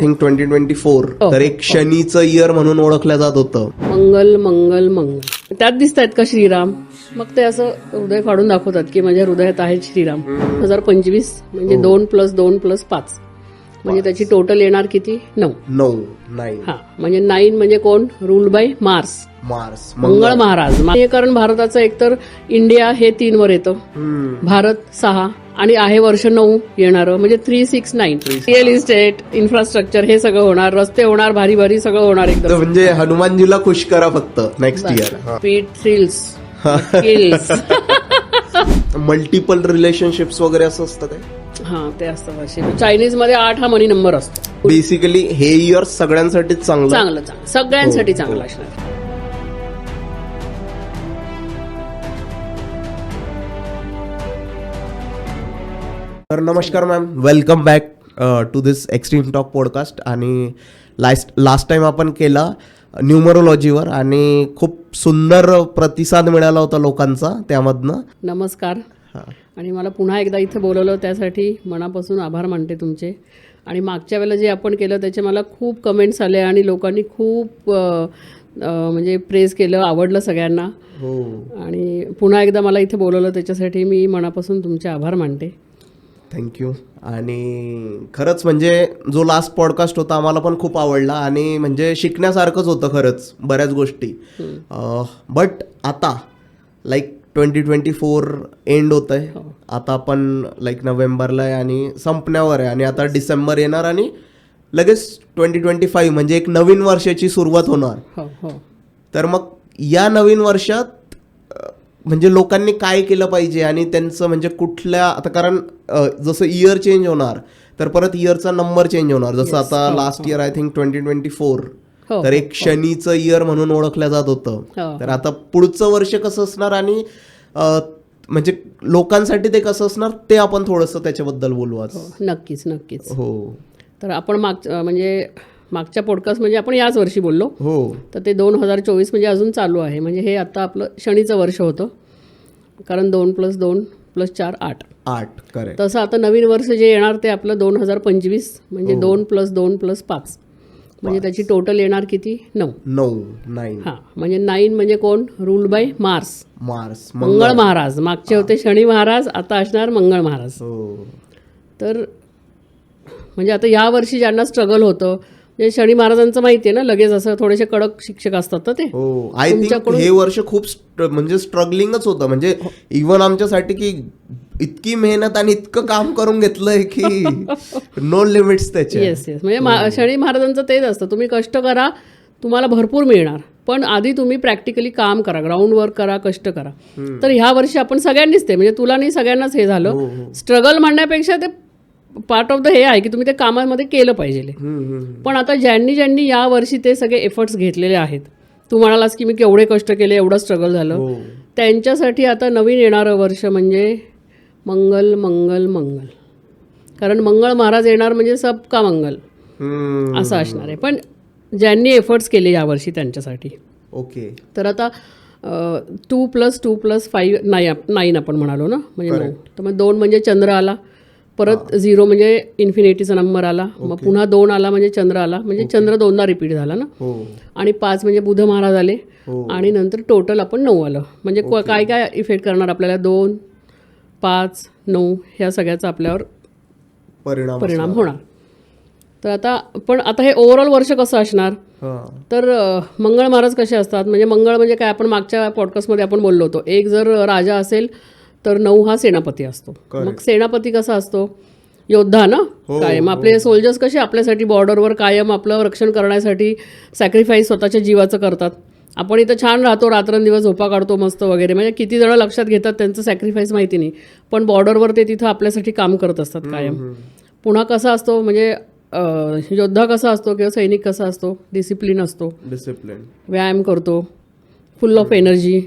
Think 2024 हो, तर एक शनीचं इयर म्हणून ओळखलं जात होतं. मंगल मंगल मंगल त्यात दिसत आहेत का श्रीराम? मग ते असं हृदय फाडून दाखवतात की माझ्या हृदयात आहे श्रीराम. 2025 म्हणजे 2+2+5 म्हणजे त्याची टोटल येणार किती? 9. 9 हा म्हणजे 9 म्हणजे कोण? रूल्ड बाय मार्स, मार्स मंगळ महाराज. कारण भारताचं एकतर इंडिया हे 3 वर येतं, भारत 6 आणि आहे वर्ष 9 येणारं म्हणजे 369. रिअल इस्टेट, इन्फ्रास्ट्रक्चर हे सगळं होणार, रस्ते होणार, भारी भारी सगळं होणार एकदम. म्हणजे हनुमानजीला खुश करा फक्त next year. Speed, thrills, skills. Multiple relationships वगैरे असं असतं काय? हा ते असतं वर्षी. चायनीज मध्ये 8 हा मनी नंबर असतो. बेसिकली हे इयर सगळ्यांसाठीच चांगलं चांगलं सगळ्यांसाठी चांगलं असणार. तर नमस्कार ma'am, welcome back to this extreme talk podcast. आणि लास्ट टाइम आपण केला न्यूमरोलॉजीवर आणि खूप सुंदर प्रतिसाद मिळाला होता लोकांचा त्यामधनं. नमस्कार. आणि मला पुन्हा एकदा इथं बोलवलं त्यासाठी मनापासून आभार मानते तुमचे. आणि मागच्या वेळेला जे आपण केलं त्याचे मला खूप कमेंट्स आले आणि लोकांनी खूप म्हणजे प्रेज केलं, आवडलं सगळ्यांना. आणि पुन्हा एकदा मला इथे बोलवलं त्याच्यासाठी मी मनापासून तुमचे आभार मानते. थँक्यू. आणि खरंच म्हणजे जो लास्ट पॉडकास्ट होता आम्हाला पण खूप आवडला आणि म्हणजे शिकण्यासारखंच होतं खरंच बऱ्याच गोष्टी. बट आता लाईक 2024 एंड होत आहे. आता आपण लाईक नोव्हेंबरला आहे आणि संपण्यावर आहे आणि आता डिसेंबर येणार आणि लगेच 2025 म्हणजे एक नवीन वर्षाची सुरुवात होणार. तर मग या नवीन वर्षात म्हणजे लोकांनी काय केलं पाहिजे आणि त्यांचं म्हणजे कुठल्या, आता कारण जसं इयर चेंज होणार तर परत इयरचा नंबर चेंज होणार. जसं आता लास्ट इयर आय थिंक 2024 तर एक शनीचं इयर म्हणून ओळखलं जात होतं. तर आता पुढचं वर्ष कसं असणार आणि म्हणजे लोकांसाठी ते कसं असणार ते आपण थोडंसं त्याच्याबद्दल बोलू आज. नक्कीच नक्कीच. हो. तर आपण मागच्या पॉडकास्ट म्हणजे आपण याच वर्षी बोललो. तर ते 2024 म्हणजे अजून चालू आहे. म्हणजे हे आता आपलं शनीचं वर्ष होतं, कारण 2+2+4 8. करेक्ट. तसं आता नवीन वर्ष जे येणार ते आपलं 2025 म्हणजे 2+2+5 म्हणजे त्याची टोटल येणार किती? 9. हा म्हणजे 9 म्हणजे कोण? रूल्ड बाय मार्स, मंगळ महाराज. मागचे होते शनी महाराज, आता असणार मंगळ महाराज. तर म्हणजे आता या वर्षी ज्यांना स्ट्रगल होतं, म्हणजे शनी महाराजांचं माहिती आहे ना, लगेच असं थोडेसे कडक शिक्षक असतात ना ते. आय थिंक हे वर्ष खूप म्हणजे स्ट्रगलिंगच होतं. म्हणजे इव्हन आमच्यासाठी की इतकी मेहनत आणि इतकं काम करून घेतलंय की नो लिमिट्स त्याचे. येस म्हणजे शनी महाराजांचं तेच असतं, तुम्ही कष्ट करा तुम्हाला भरपूर मिळणार, पण आधी तुम्ही प्रॅक्टिकली काम करा, ग्राउंड वर्क करा, कष्ट करा. तर ह्या वर्षी आपण सगळ्यांनीच ते, म्हणजे तुला नाही सगळ्यांनाच हे झालं. स्ट्रगल म्हणण्यापेक्षा ते पार्ट ऑफ द हे आहे की तुम्ही ते कामामध्ये केलं पाहिजे. पण आता ज्यांनी या वर्षी ते सगळे एफर्ट्स घेतलेले आहेत, तू म्हणालास की मी केवढे कष्ट केले, एवढं स्ट्रगल झालं, त्यांच्यासाठी आता नवीन येणारं वर्ष म्हणजे मंगल मंगल मंगल. कारण मंगळ महाराज येणार म्हणजे सबका मंगल असं असणार आहे. पण ज्यांनी एफर्ट्स केले यावर्षी त्यांच्यासाठी. ओके. तर आता 2+2+5 9 आपण म्हणालो ना, म्हणजे 9. तर मग 2 म्हणजे चंद्र आला, परत 0 म्हणजे इन्फिनिटीचा नंबर आला, मग पुन्हा 2 आला म्हणजे चंद्र आला, म्हणजे चंद्र 2दा रिपीट झाला ना. आणि 5 म्हणजे बुध महाराज आले आणि नंतर टोटल आपण 9 आलं. म्हणजे काय काय इफेक्ट करणार आपल्याला? 2, 5, 9 ह्या सगळ्याचा आपल्यावर परिणाम होणार. तर आता हे ओव्हरऑल वर्ष कसं असणार? तर मंगळ महाराज कसे असतात? म्हणजे मंगळ म्हणजे काय, आपण मागच्या पॉडकास्टमध्ये आपण बोललो होतो, एक जर राजा असेल तर 9 हा सेनापती असतो. मग सेनापती कसा असतो? योद्धा ना. कायम आपले सोल्जर्स कसे आपल्यासाठी बॉर्डरवर कायम आपलं रक्षण करण्यासाठी सॅक्रिफाईस स्वतःच्या जीवाचं करतात. आपण इथं छान राहतो, रात्रंदिवस झोपा काढतो मस्त वगैरे, म्हणजे किती जण लक्षात घेतात त्यांचं सॅक्रिफाईस माहिती नाही, पण बॉर्डरवर ते तिथं आपल्यासाठी काम करत असतात कायम. पुन्हा कसा असतो म्हणजे योद्धा कसा असतो किंवा सैनिक कसा असतो? डिसिप्लिन असतो, व्यायाम करतो, फुल ऑफ एनर्जी.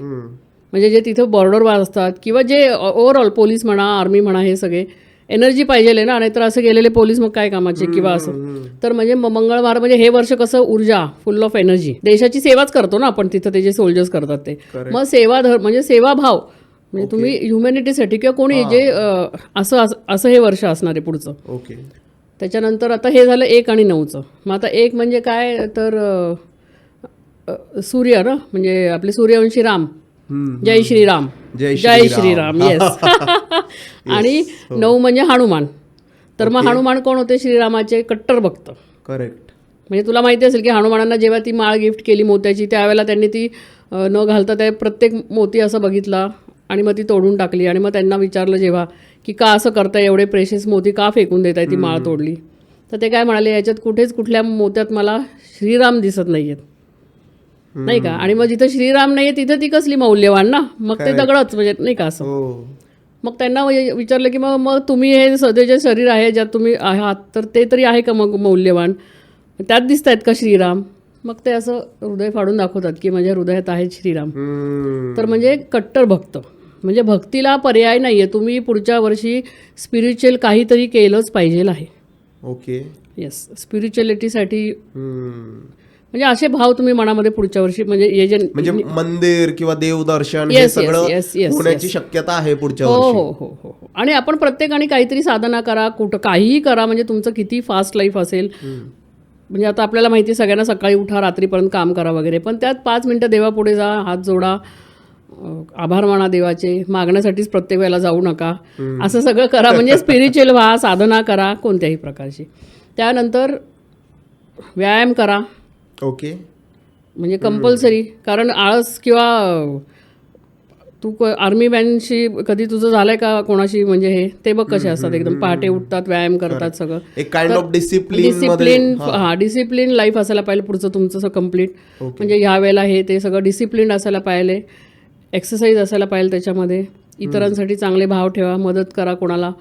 म्हणजे जे तिथं बॉर्डरवर असतात किंवा जे ओव्हरऑल पोलीस म्हणा, आर्मी म्हणा, हे सगळे एनर्जी पाहिजे ना, नाहीतर असं गेलेले पोलीस मग काय कामाचे किंवा असं. तर म्हणजे मंगळवार म्हणजे हे वर्ष कसं ऊर्जा, फुल ऑफ एनर्जी, देशाची सेवाच करतो ना आपण तिथं, ते जे सोल्जर्स करतात ते. मग म्हणजे सेवाभाव, म्हणजे तुम्ही ह्युमॅनिटीसाठी किंवा कोणी जे असं हे वर्ष असणार आहे पुढचं. त्याच्यानंतर आता हे झालं 1 आणि 9चं. मग आता 1 म्हणजे काय तर सूर्य ना, म्हणजे आपले सूर्यवंशी राम. जय श्रीराम. जय जय श्रीराम. येस. आणि 9 म्हणजे हनुमान. तर मग हनुमान कोण होते? श्रीरामाचे कट्टर भक्त. करेक्ट. म्हणजे तुला माहिती असेल की हनुमानांना जेव्हा ती माळ गिफ्ट केली मोत्याची, त्यावेळेला त्यांनी ती न घालता त्या प्रत्येक मोती असं बघितला आणि मग ती तोडून टाकली. आणि मग त्यांना विचारलं जेव्हा की का असं करताय, एवढे प्रेशस मोती का फेकून देताय, ती माळ तोडली. तर ते काय म्हणाले, याच्यात कुठेच कुठल्या मोत्यात मला श्रीराम दिसत नाहीयेत, नाही का. आणि मग जिथं श्रीराम नाहीये तिथं ती कसली मौल्यवान ना, मग ते दगडच म्हणजे नाही का असं. मग त्यांना विचारलं की मग तुम्ही हे सध्याचे शरीर आहे ज्यात तुम्ही आहात, तर ते तरी आहे का मग मौल्यवान, त्यात दिसत आहेत का श्रीराम. मग ते असं हृदय फाडून दाखवतात की माझ्या हृदयात आहेत श्रीराम. तर म्हणजे कट्टर भक्त, म्हणजे भक्तीला पर्याय नाही आहे. तुम्ही पुढच्या वर्षी स्पिरिच्युअल काहीतरी केलंच पाहिजे आहे. ओके. येस, स्पिरिच्युअलिटीसाठी म्हणजे असे भाव तुम्ही मनामध्ये पुढच्या वर्षी म्हणजे मंदिर किंवा देवदर्शन हे सगळं होण्याची शक्यता आहे पुढच्या वर्षी. हो हो हो. आणि आपण प्रत्येकाने काहीतरी साधना करा, कुठं काहीही करा, म्हणजे तुमचं किती फास्ट लाईफ असेल. म्हणजे आता आपल्याला माहिती, सगळ्यांना सकाळी उठा, रात्रीपर्यंत काम करा वगैरे, पण त्यात 5 मिनटं देवापुढे जा, हात जोडा, आभार माना देवाचे, मागण्यासाठीच प्रत्येक वेळेला जाऊ नका, असं सगळं करा. म्हणजे स्पिरिच्युअल व्हा, साधना करा कोणत्याही प्रकारची. त्यानंतर व्यायाम करा. ओके. म्हणजे कंपल्सरी, कारण आळस किंवा तू आर्मी मॅनशी कधी तुझं झालंय का कोणाशी, म्हणजे हे ते बघ कसे असतात, एकदम पहाटे उठतात, व्यायाम करतात, सगळं एक kind of discipline. Discipline life असायला पाहिजे पुढचं तुमचं कम्प्लीट. म्हणजे ह्या वेळेला हे ते सगळं डिसिप्लिन असायला पाहिजे, एक्सरसाइज असायला पाहिजे त्याच्यामध्ये. इतरांसाठी चांगले भाव ठेवा, मदत करा कोणाला.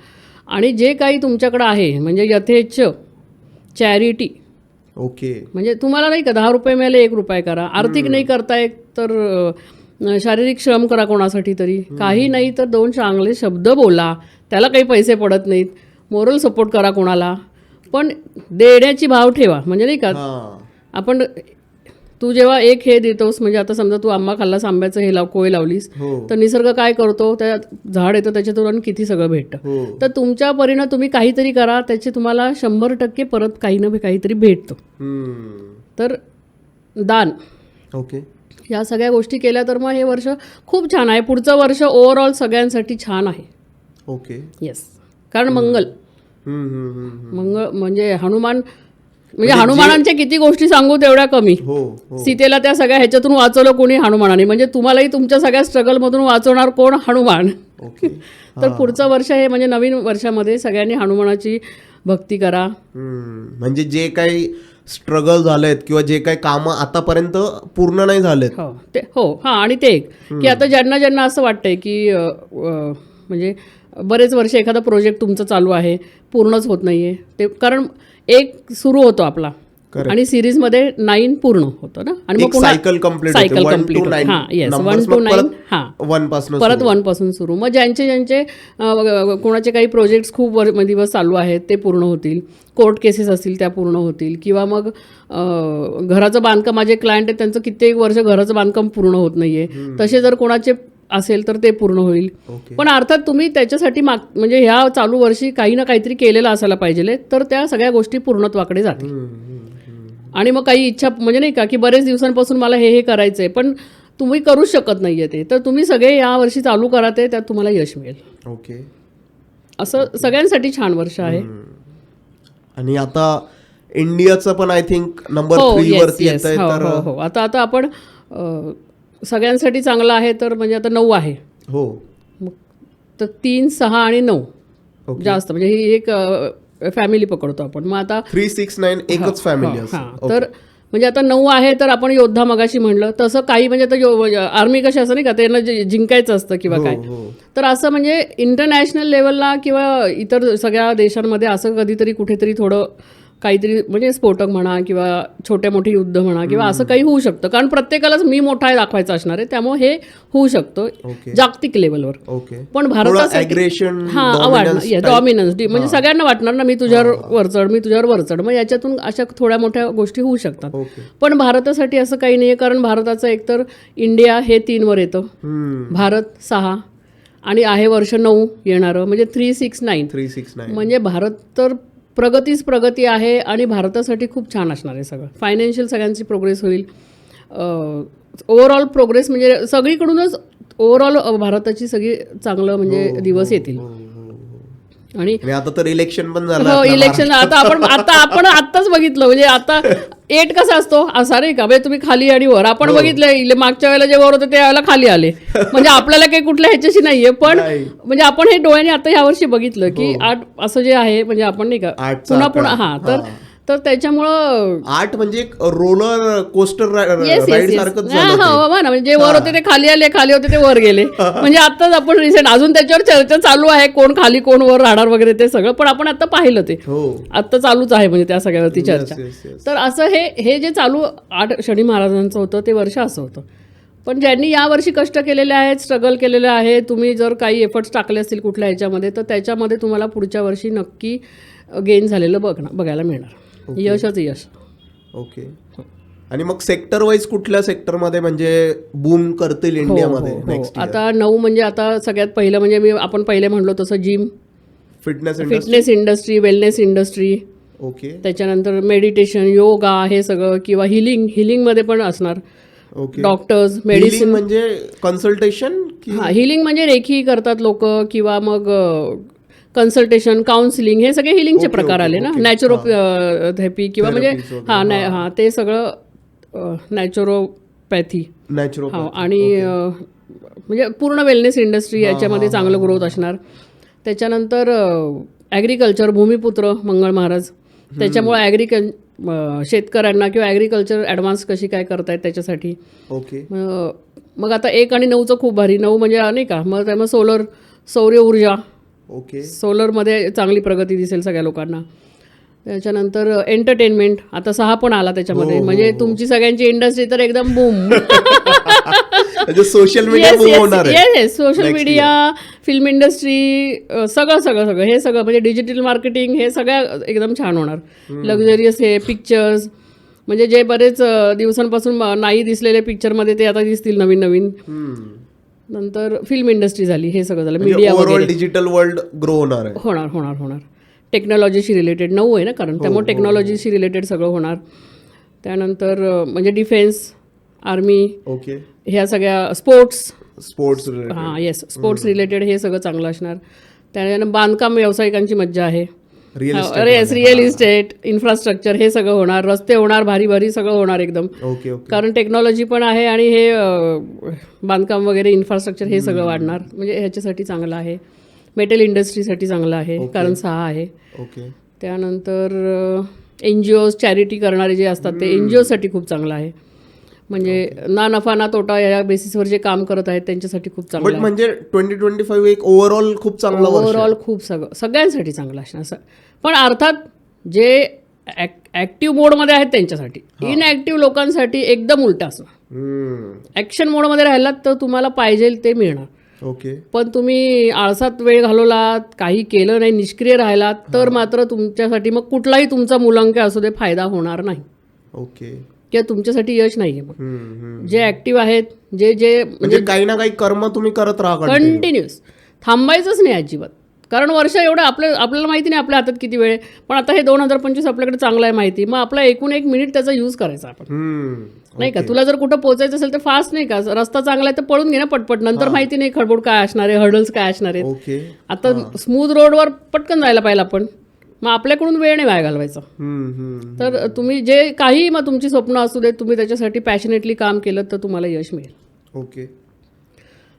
आणि जे काही तुमच्याकडे आहे म्हणजे यथेच्छ चॅरिटी. ओके. म्हणजे तुम्हाला नाही का 10 रुपये मिळाले 1 रुपये करा. आर्थिक नाही करताय तर शारीरिक श्रम करा कोणासाठी तरी. काही नाही तर 2 चांगले शब्द बोला, त्याला काही पैसे पडत नाहीत. मोरल सपोर्ट करा कोणाला, पण देण्याची भाव ठेवा. म्हणजे नाही का, आपण तू जेव्हा एक हे देतोस, म्हणजे आता समजा तू आंबा खाल्लास, आंब्याचं हे कोय लावलीस, तर निसर्ग काय करतो, त्या झाड येतं त्याच्यातून आणि किती सगळं भेटतं. तर तुमच्या परीनं तुम्ही काहीतरी करा, त्याचे तुम्हाला 100% परत काही ना काहीतरी भेटतं. तर दान. ओके. या सगळ्या गोष्टी केल्या तर मग हे वर्ष खूप छान आहे. पुढचं वर्ष ओव्हरऑल सगळ्यांसाठी छान आहे. ओके. येस, कारण मंगल म्हणजे हनुमान, म्हणजे हनुमानांच्या किती गोष्टी सांगू तेवढ्या कमी. सीतेला त्या सगळ्या ह्याच्यातून वाचवलं कोणी? हनुमानाने. म्हणजे तुम्हालाही तुमच्या सगळ्या स्ट्रगलमधून वाचवणार कोण? हनुमान. तर पुढचं वर्ष हे म्हणजे नवीन वर्षामध्ये सगळ्यांनी हनुमानाची भक्ती करा. म्हणजे जे काही स्ट्रगल झालेत किंवा जे काही कामं आतापर्यंत पूर्ण नाही झालेत, आणि ते एक की आता ज्यांना असं वाटतंय की म्हणजे बरेच वर्ष एखादा प्रोजेक्ट तुमचं चालू आहे, पूर्णच होत नाहीये ते, कारण 1 सुरू होतो आपला आणि सिरीजमध्ये 9 पूर्ण होतं ना, आणि मग सायकल कंप्लीट हां, येस, 1 to 9 परत 1 पासून सुरू. मग ज्यांचे कोणाचे काही प्रोजेक्ट्स खूप दिवस चालू आहेत ते पूर्ण होतील, कोर्ट केसेस असतील त्या पूर्ण होतील, किंवा मग घराचं बांधकाम, माझे क्लायंट आहेत त्यांचं कित्येक वर्ष घराचं बांधकाम पूर्ण होत नाहीये, तसे जर कोणाचे असेल तर ते पूर्ण होईल. पण अर्थात तुम्ही त्याच्यासाठी म्हणजे ह्या चालू वर्षी काही ना काहीतरी केलेलं असायला पाहिजे, तर त्या सगळ्या गोष्टी पूर्णत्वाकडे जातील. आणि मग काही इच्छा म्हणजे नाही का की बरेच दिवसांपासून मला हे करायचंय पण तुम्ही करू शकत नाहीये ते, तर तुम्ही सगळे या वर्षी चालू करा ते, त्यात तुम्हाला यश मिळेल. ओके. असं सगळ्यांसाठी छान वर्ष आहे. आणि आता इंडियाचं पण आय थिंक नंबर 3 वरती येतंय. हो, आता आपण सगळ्यांसाठी चांगलं आहे, तर म्हणजे आता 9 आहे. हो. तर 3, 6 आणि 9 जास्त, म्हणजे ही एक फॅमिली पकडतो आपण. मग आता 3, 6, 9 एकच फॅमिली असते. तर म्हणजे आता 9 आहे, तर आपण योद्धा मगाशी म्हणलं तसं काही, म्हणजे आता आर्मी कशी असं नाही का, त्यांना जिंकायचं असतं किंवा काय, तर असं म्हणजे इंटरनॅशनल लेवलला किंवा इतर सगळ्या देशांमध्ये असं कधीतरी कुठेतरी थोडं काहीतरी म्हणजे स्फोटक म्हणा किंवा छोटे मोठे युद्ध म्हणा किंवा असं काही होऊ शकतं, कारण प्रत्येकालाच मी मोठा आहे दाखवायचं असणार आहे, त्यामुळे हे होऊ शकतं जागतिक लेवलवर. पण भारतासाठी डॉमिनन्स, म्हणजे सगळ्यांना वाटणार ना मी तुझ्यावर वरचढ, मग याच्यातून अशा थोड्या मोठ्या गोष्टी होऊ शकतात. पण भारतासाठी असं काही नाहीये, कारण भारताचं एकतर इंडिया हे 3 वर येतं, भारत 6 आणि आहे वर्ष 9 येणारं, म्हणजे 3, 6, 9. म्हणजे भारत तर प्रगतीच प्रगती आहे आणि भारतासाठी खूप छान असणार आहे सगळं. फायनान्शियल सगळ्यांची प्रोग्रेस होईल. ओव्हरऑल प्रोग्रेस म्हणजे सगळीकडूनच ओव्हरऑल भारताची सगळी चांगलं म्हणजे दिवस येतील. आणि आणि आता तर इलेक्शन पण झालं हो, इलेक्शन आता आपण आत्ताच बघितलं. म्हणजे आता एट कसा असतो असा रे का, म्हणजे तुम्ही खाली आणि वर. आपण बघितलं मागच्या वेळेला जे वर होते त्या वेळेला खाली आले. म्हणजे आपल्याला काही कुठल्या ह्याच्याशी नाहीये, पण म्हणजे आपण हे डोळ्याने आता यावर्षी बघितलं की 8 असं जे आहे म्हणजे आपण नाही का पुन्हा पुन्हा तर त्याच्यामुळं 8 म्हणजे एक रोलर कोस्टर येस राईड सारखंच झालं ते. हो ना, म्हणजे जे वर होते ते खाली आले, खाली होते ते वर गेले. म्हणजे आताच आपण रिसेंट अजून त्याच्यावर चर्चा चालू आहे, कोण खाली कोण वर राहणार वगैरे ते सगळं, पण आपण आता पाहिलं ते आता चालूच आहे म्हणजे त्या सगळ्यावरती चर्चा. तर असं हे जे चालू 8 शनी महाराजांचं होतं ते वर्ष असं होतं. पण ज्यांनी यावर्षी कष्ट केलेले आहेत, स्ट्रगल केलेलं आहे, तुम्ही जर काही एफर्ट्स टाकले असतील कुठल्या ह्याच्यामध्ये तर त्याच्यामध्ये तुम्हाला पुढच्या वर्षी नक्की गेन झालेलं बघायला मिळणार. यशच यश. ओके. आणि मग सेक्टर वाईज कुठल्या सेक्टरमध्ये म्हणजे बूम करतील इंडियामध्ये नेक्स्ट? आता 9 म्हणजे आता सगळ्यात पहिलं म्हणजे आपण पहिले म्हणलो तसं gym, fitness industry, wellness industry. Okay. त्याच्यानंतर मेडिटेशन, योगा हे सगळं, किंवा हिलिंगमध्ये पण असणार. ओके. डॉक्टर्स, मेडिसिन म्हणजे कन्सल्टेशन. हां, हिलिंग म्हणजे रेखी करतात लोक, किंवा मग कन्सल्टेशन, काउन्सिलिंग, हे सगळे हिलिंगचे प्रकार आले ना. नॅचरोपॅथी किंवा म्हणजे हां ते सगळं नॅचरोपॅथी. आणि म्हणजे पूर्ण वेलनेस इंडस्ट्री याच्यामध्ये चांगलं ग्रोथ असणार. त्याच्यानंतर ॲग्रिकल्चर, भूमिपुत्र मंगळ महाराज, त्याच्यामुळे शेतकऱ्यांना किंवा ॲग्रिकल्चर ॲडव्हान्स कशी काय करतायत त्याच्यासाठी. ओके. मग आता 1 आणि 9चं खूप भारी. 9 म्हणजे नाही का, मग त्यामुळे सौर ऊर्जा. ओके. सोलरमध्ये चांगली प्रगती दिसेल सगळ्या लोकांना. त्याच्यानंतर एंटरटेनमेंट आता 6 पण आला त्याच्यामध्ये. म्हणजे तुमची सगळ्यांची इंडस्ट्री तर एकदम boom. Social media, social media, film industry, सगळं हे सगळं म्हणजे डिजिटल मार्केटिंग, हे सगळं एकदम छान होणार. लक्झरियस हे पिक्चर्स, म्हणजे जे बरेच दिवसांपासून नाही दिसलेले पिक्चरमध्ये ते आता दिसतील नवीन. नंतर फिल्म इंडस्ट्री झाली, हे सगळं झालं. मीडिया वगैरे, डिजिटल वर्ल्ड ग्रो होणार. टेक्नॉलॉजीशी रिलेटेड 9 आहे ना, कारण त्यामुळे टेक्नॉलॉजीशी रिलेटेड सगळं होणार. त्यानंतर म्हणजे डिफेन्स, आर्मी, ओके, ह्या सगळ्या स्पोर्ट्स स्पोर्ट्स रिलेटेड हे सगळं चांगलं असणार. त्यानंतर बांधकाम व्यावसायिकांची मज्जा आहे. रिअल इस्टेट, इन्फ्रास्ट्रक्चर, हे सगळं होणार. रस्ते होणार, भारी सगळं होणार एकदम. कारण टेक्नॉलॉजी पण आहे आणि हे बांधकाम वगैरे इन्फ्रास्ट्रक्चर हे सगळं वाढणार. म्हणजे ह्याच्यासाठी चांगलं आहे. मेटल इंडस्ट्रीसाठी चांगलं आहे, कारण 6 आहे. त्यानंतर NGOज, चॅरिटी करणारे जे असतात ते NGOसाठी खूप चांगलं आहे. म्हणजे ना नफा ना तोटा या बेसिसवर जे काम करत आहेत त्यांच्यासाठी खूप चांगलं आहे. म्हणजे 2025 एक ओव्हरऑल खूप चांगलं, ओव्हरऑल खूप सगळ्यांसाठी चांगलं असणार. पण अर्थात जे ऍक्टिव्ह मोडमध्ये आहेत त्यांच्यासाठी, इनऍक्टिव्ह लोकांसाठी एकदम उलट असणार. ऍक्शन मोडमध्ये राहिलात तर तुम्हाला पाहिजे ते मिळणार. ओके. पण तुम्ही आळसात वेळ घालवलात, काही केलं नाही, निष्क्रिय राहिलात तर मात्र तुमच्यासाठी मग कुठलाही तुमचा मुलांक असू दे फायदा होणार नाही. ओके. किंवा तुमच्यासाठी यश नाहीये. मग जे ऍक्टिव्ह आहेत, जे म्हणजे काही ना काही कर्म तुम्ही करत राहा कंटिन्युअस, थांबायचंच नाही अजिबात. कारण वर्ष एवढं आपल्याला माहिती नाही आपल्या हातात किती वेळ, पण आता हे 2025 आपल्याकडे चांगलं आहे माहिती. मग आपला एकूण 1 मिनिट त्याचा यूज करायचा आपण, नाही का. तुला जर कुठं पोहोचायचं असेल तर फास्ट, नाही का, रस्ता चांगला आहे तर पळून घे ना पटपट. नंतर माहिती नाही खडबड काय असणार आहे, हर्डल्स काय असणार आहेत. आता स्मूथ रोडवर पटकन जायला पाहिजे आपण. मग आपल्याकडून वेळ नाही वाया घालवायचा. तर तुम्ही जे काही मग तुमची स्वप्न असू देत, तुम्ही त्याच्यासाठी पॅशनेटली काम केलं तर तुम्हाला यश मिळेल. ओके.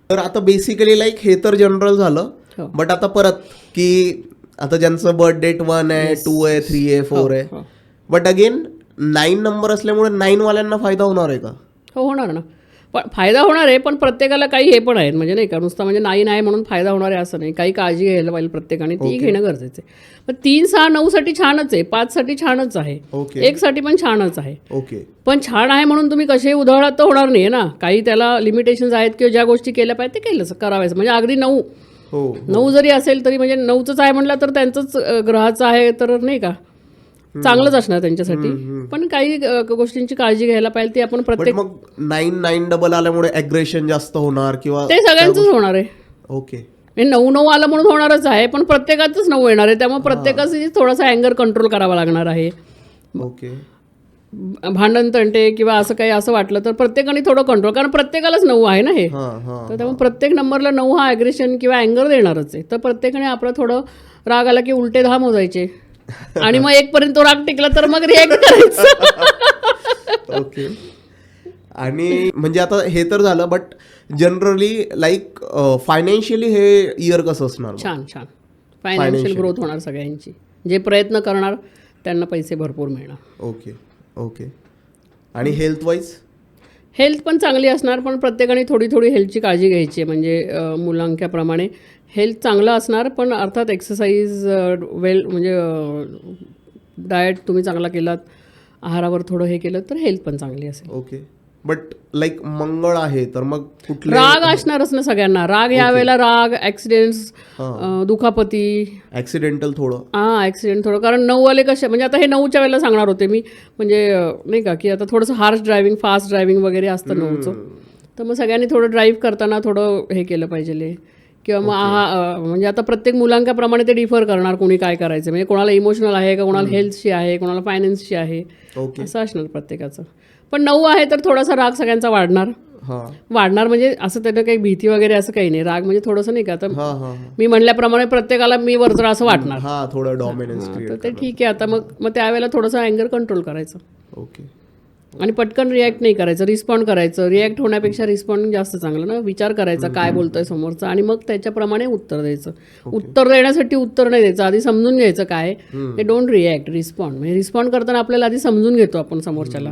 तर आता बेसिकली लाईक हे तर जनरल झालं. बट आता परत की आता ज्यांचं बर्थ डेट 1 आहे, 2 आहे, 3 आहे, 4 आहे, बट अगेन 9 नंबर असल्यामुळे 9 वाल्यांना फायदा होणार आहे का? हो, होणार ना. पण फायदा होणार आहे, पण प्रत्येकाला काही हे पण आहेत. म्हणजे नाही का, नुसतं म्हणजे 9 आहे म्हणून फायदा होणार आहे असं नाही. काही काळजी घ्यायला पाहिजे प्रत्येकाने, ती घेणं गरजेचं आहे. पण 3, 6, 9 साठी छानच आहे, 5 साठी छानच आहे, 1 साठी पण छानच आहे. पण छान आहे म्हणून तुम्ही कसे उधळात तर होणार नाही ना. काही त्याला लिमिटेशन्स आहेत किंवा ज्या गोष्टी केल्या पाहिजे ते केलं करावायचं. म्हणजे अगदी 9 जरी असेल तरी म्हणजे 9च आहे म्हटलं तर त्यांचंच ग्रहाचं आहे तर नाही का चांगलंच असणार त्यांच्यासाठी. पण काही गोष्टींची काळजी घ्यायला पाहिजे ती आपण प्रत्येक. मग 9 डबल आल्यामुळे ॲग्रेशन जास्त होणार किंवा ते सगळ्यांचंच होणार आहे. ओके. म्हणजे 9-9 आलं म्हणून होणारच आहे, पण प्रत्येकाचंच 9 येणार आहे, त्यामुळे प्रत्येकाचं थोडासा अँगर कंट्रोल करावा लागणार आहे. ओके. भांडण तंटे किंवा असं काही असं वाटलं तर प्रत्येकाने थोडं कंट्रोल, कारण प्रत्येकालाच 9 आहे ना हे, हां हां. तर त्यामुळे प्रत्येक नंबरला 9 हा ॲग्रेशन किंवा अँगर देणारच आहे. तर प्रत्येकाने आपलं थोडं राग आला की उलटे 10 मोजायचे आणि मग 1 पर्यंत तो राग टिकला तर मग रिॲक्ट करायचं. ओके. आणि म्हणजे आता हे तर झालं, बट जनरली लाईक फायनान्शियली हे इयर कसं असणार? छान छान फायनान्शियल ग्रोथ होणार सगळ्यांची. जे प्रयत्न करणार त्यांना पैसे भरपूर मिळणार. Okay okay. आणि हेल्थ वाईज? हेल्थ पण चांगली असणार, पण प्रत्येकाने थोडी थोडी हेल्थची काळजी घ्यायची आहे. म्हणजे मुलांक्याप्रमाणे हेल्थ चांगलं असणार, पण अर्थात एक्सरसाइज वेल म्हणजे डाएट तुम्ही चांगला केलात, आहारावर थोडं हे केलं तर हेल्थ पण चांगली असेल. ओके. बट लाईक मंगळ आहे तर मग कुठले राग असणारच ना सगळ्यांना. राग या वेळेला राग, ॲक्सिडेंट्स, दुखापती, ऍक्सिडेंटल थोडं. हां ॲक्सिडेंट थोडं, कारण 9 वाले कसे म्हणजे आता हे 9च्या वेळेला सांगणार होते मी, म्हणजे नाही का की आता थोडंसं हार्श ड्रायव्हिंग, फास्ट ड्रायव्हिंग वगैरे असतं 9चं, तर मग सगळ्यांनी थोडं ड्राईव्ह करताना थोडं हे केलं पाहिजे. किंवा मग म्हणजे आता प्रत्येक मुलांकाप्रमाणे ते डिफर करणार कोणी काय करायचं, म्हणजे कोणाला इमोशनल आहे का, कोणाला हेल्थची आहे, कोणाला फायनान्सची आहे, ओके. असं असणार प्रत्येकाचं. पण 9 आहे तर थोडासा राग सगळ्यांचा वाढणार. वाढणार म्हणजे असं त्यानं काही भीती वगैरे असं काही नाही. राग म्हणजे थोडंसं नाही का, आता मी म्हणल्याप्रमाणे प्रत्येकाला मी वरचं असं वाटणार, थोडं डॉमिनन्स तर ते ठीक आहे. आता मग त्यावेळेला थोडंसं अँगर कंट्रोल करायचं. ओके. आणि पटकन रिॲक्ट नाही करायचं, रिस्पॉन्ड करायचं. रिॲक्ट होण्यापेक्षा रिस्पॉन्ड जास्त चांगलं ना. विचार करायचा काय बोलतोय समोरचा आणि मग त्याच्याप्रमाणे उत्तर द्यायचं. उत्तर देण्यासाठी उत्तर नाही द्यायचं, आधी समजून घ्यायचं काय ते. Don't react, respond. म्हणजे रिस्पॉन्ड करताना आपल्याला आधी समजून घेतो आपण समोरच्याला.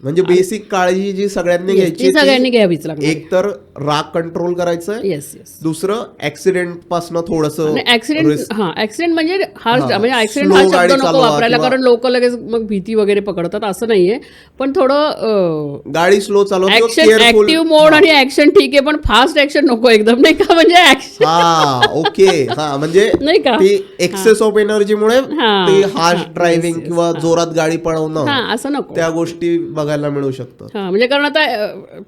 म्हणजे बेसिक काळजी जी सगळ्यांनी घ्यायची, सगळ्यांनी घ्यावीच लागणार. एक तर राग कंट्रोल करायचं, येस येस. दुसरं ऍक्सिडेंट पासून थोडंसं ऍक्सिडेंट. हा ऍक्सिडेंट म्हणजे म्हणजे ऍक्सिडेंट हा शब्द नको वापरायला, कारण लोक लगेच मग भीती वगैरे पकडतात, असं नाहीये. पण थोडं गाडी स्लो चालवा, ऍक्टिव्ह मोड आणि ऍक्शन ठीक आहे, पण फास्ट ऍक्शन नको एकदम, नाही का, म्हणजे ऍक्शन. ओके. हा म्हणजे नाही का, ती एक्सेस ऑफ एनर्जीमुळे ते हार्श ड्रायव्हिंग किंवा जोरात गाडी पळवणं, असं नको. त्या गोष्टी बघायला मिळू शकतं. हा म्हणजे कारण आता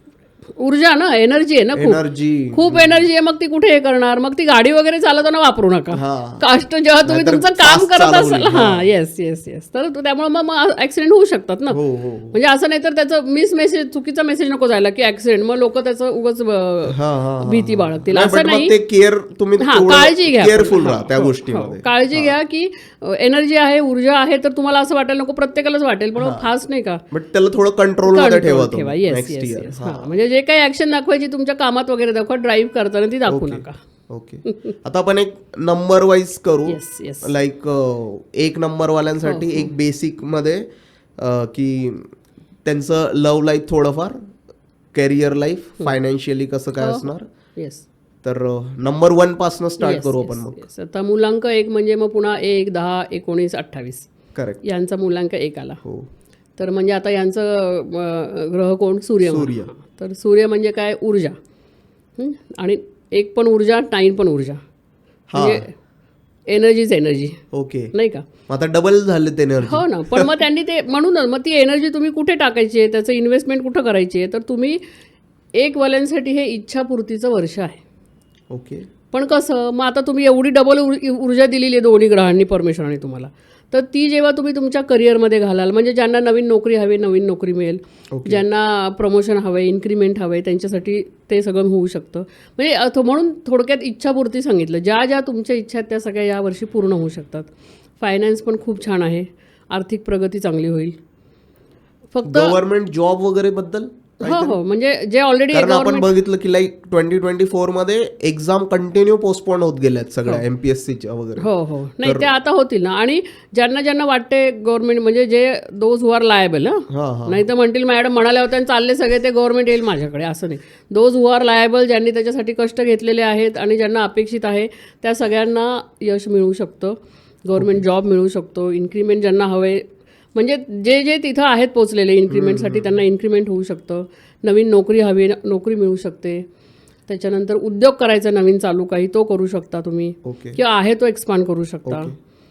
ऊर्जा ना, एनर्जी आहे ना, खूप एनर्जी आहे. मग ती कुठे हे करणार, मग ती गाडी वगैरे चालवताना वापरू नका. कास्ट जेव्हा तुम्ही तुमचं काम करत असाल, हा येस येस येस, तर त्यामुळे मग ऍक्सिडेंट होऊ शकतात ना. म्हणजे असं नाही तर त्याचं मिस मेसेज, चुकीचा मेसेज नको जायला की ऍक्सिडेंट, मग लोक त्याचं उगाच भीती बाळगतील, असं नाही. काळजी घ्या, केअरफुल राहा त्या गोष्टीमध्ये. काळजी घ्या की एनर्जी आहे, ऊर्जा आहे, तर तुम्हाला असं वाटायला नको, प्रत्येकालाच वाटेल, पण फास्ट नाही का, बट त्याला थोडं कंट्रोल ठेवा. Yes yes yes. म्हणजे जे काही ऍक्शन दाखवायची तुमच्या कामात वगैरे दाखवा, ड्राईव्ह करताना ती दाखवू नका. ओके. आता आपण एक नंबर वाईज करू. येस. लाईक 1 नंबरवाल्यांसाठी एक बेसिक मध्ये की त्यांचं लव्ह लाईफ, थोडंफार कॅरियर लाईफ, फायनान्शियली कसं काय असणार. येस. तर नंबर 1 पासून स्टार्ट करू आपण मग. आता मुलांक 1 म्हणजे मग पुन्हा 1, 10, 19, 28 करेक्ट, यांचा मुलांक 1 आला. हो. तर म्हणजे आता यांचं ग्रह कोण, सूर्य. तर सूर्य म्हणजे काय, ऊर्जा. आणि 1 पण ऊर्जा, 9 पण ऊर्जा, म्हणजे एनर्जीच एनर्जी. ओके. नाही का, आता डबल झाले ते एनर्जी. हो ना. पण मग त्यांनी ते म्हणूनच मग ती एनर्जी तुम्ही कुठे टाकायची आहे, त्याचं इन्व्हेस्टमेंट कुठं करायची आहे, तर तुम्ही 1 वाल्यांसाठी हे इच्छापूर्तीचं वर्ष आहे. ओके. पण कसं, मग आता तुम्ही एवढी डबल ऊर्जा दिलेली आहे दोन्ही ग्रहांनी, परमेश्वराने तुम्हाला, तर ती जेव्हा तुम्ही तुमच्या करिअरमध्ये घालाल, म्हणजे ज्यांना नवीन नोकरी हवी, नवीन नोकरी मिळेल, ज्यांना प्रमोशन हवं, इन्क्रीमेंट हवं आहे, त्यांच्यासाठी ते सगळं होऊ शकतं. म्हणजे म्हणून थोडक्यात इच्छापूर्ती सांगितलं. ज्या ज्या तुमच्या इच्छा आहेत त्या सगळ्या यावर्षी पूर्ण होऊ शकतात. फायनान्स पण खूप छान आहे, आर्थिक प्रगती चांगली होईल. फक्त गव्हर्नमेंट जॉब वगैरे बद्दल, हो, म्हणजे जे ऑलरेडी आपण बघितलं की लाईक 2024 मध्ये एक्झाम कंटिन्यू पोस्टपोन होत गेल्यात सगळ्या एमपीएससीच्या वगैरे. हो, नाही ते आता होतील ना. आणि ज्यांना वाटते गव्हर्नमेंट, म्हणजे जे दोज हु आर लायबल, नाही तर म्हणतील मॅडम म्हणाल्या होत्या चालले सगळे ते गव्हर्नमेंट येईल माझ्याकडे, असं नाही. दोज हु आर लायबल, ज्यांनी त्याच्यासाठी कष्ट घेतलेले आहेत आणि ज्यांना अपेक्षित आहे त्या सगळ्यांना यश मिळू शकतं, गव्हर्नमेंट जॉब मिळू शकतो, इन्क्रीमेंट ज्यांना हवे, म्हणजे जे तिथं आहेत पोचलेले इन्क्रीमेंटसाठी, त्यांना इन्क्रीमेंट होऊ शकतं. नवीन नोकरी हवी, नोकरी मिळू शकते. त्याच्यानंतर उद्योग करायचा नवीन चालू काही, तो करू शकता तुम्ही, किंवा आहे तो एक्सपांड करू शकता.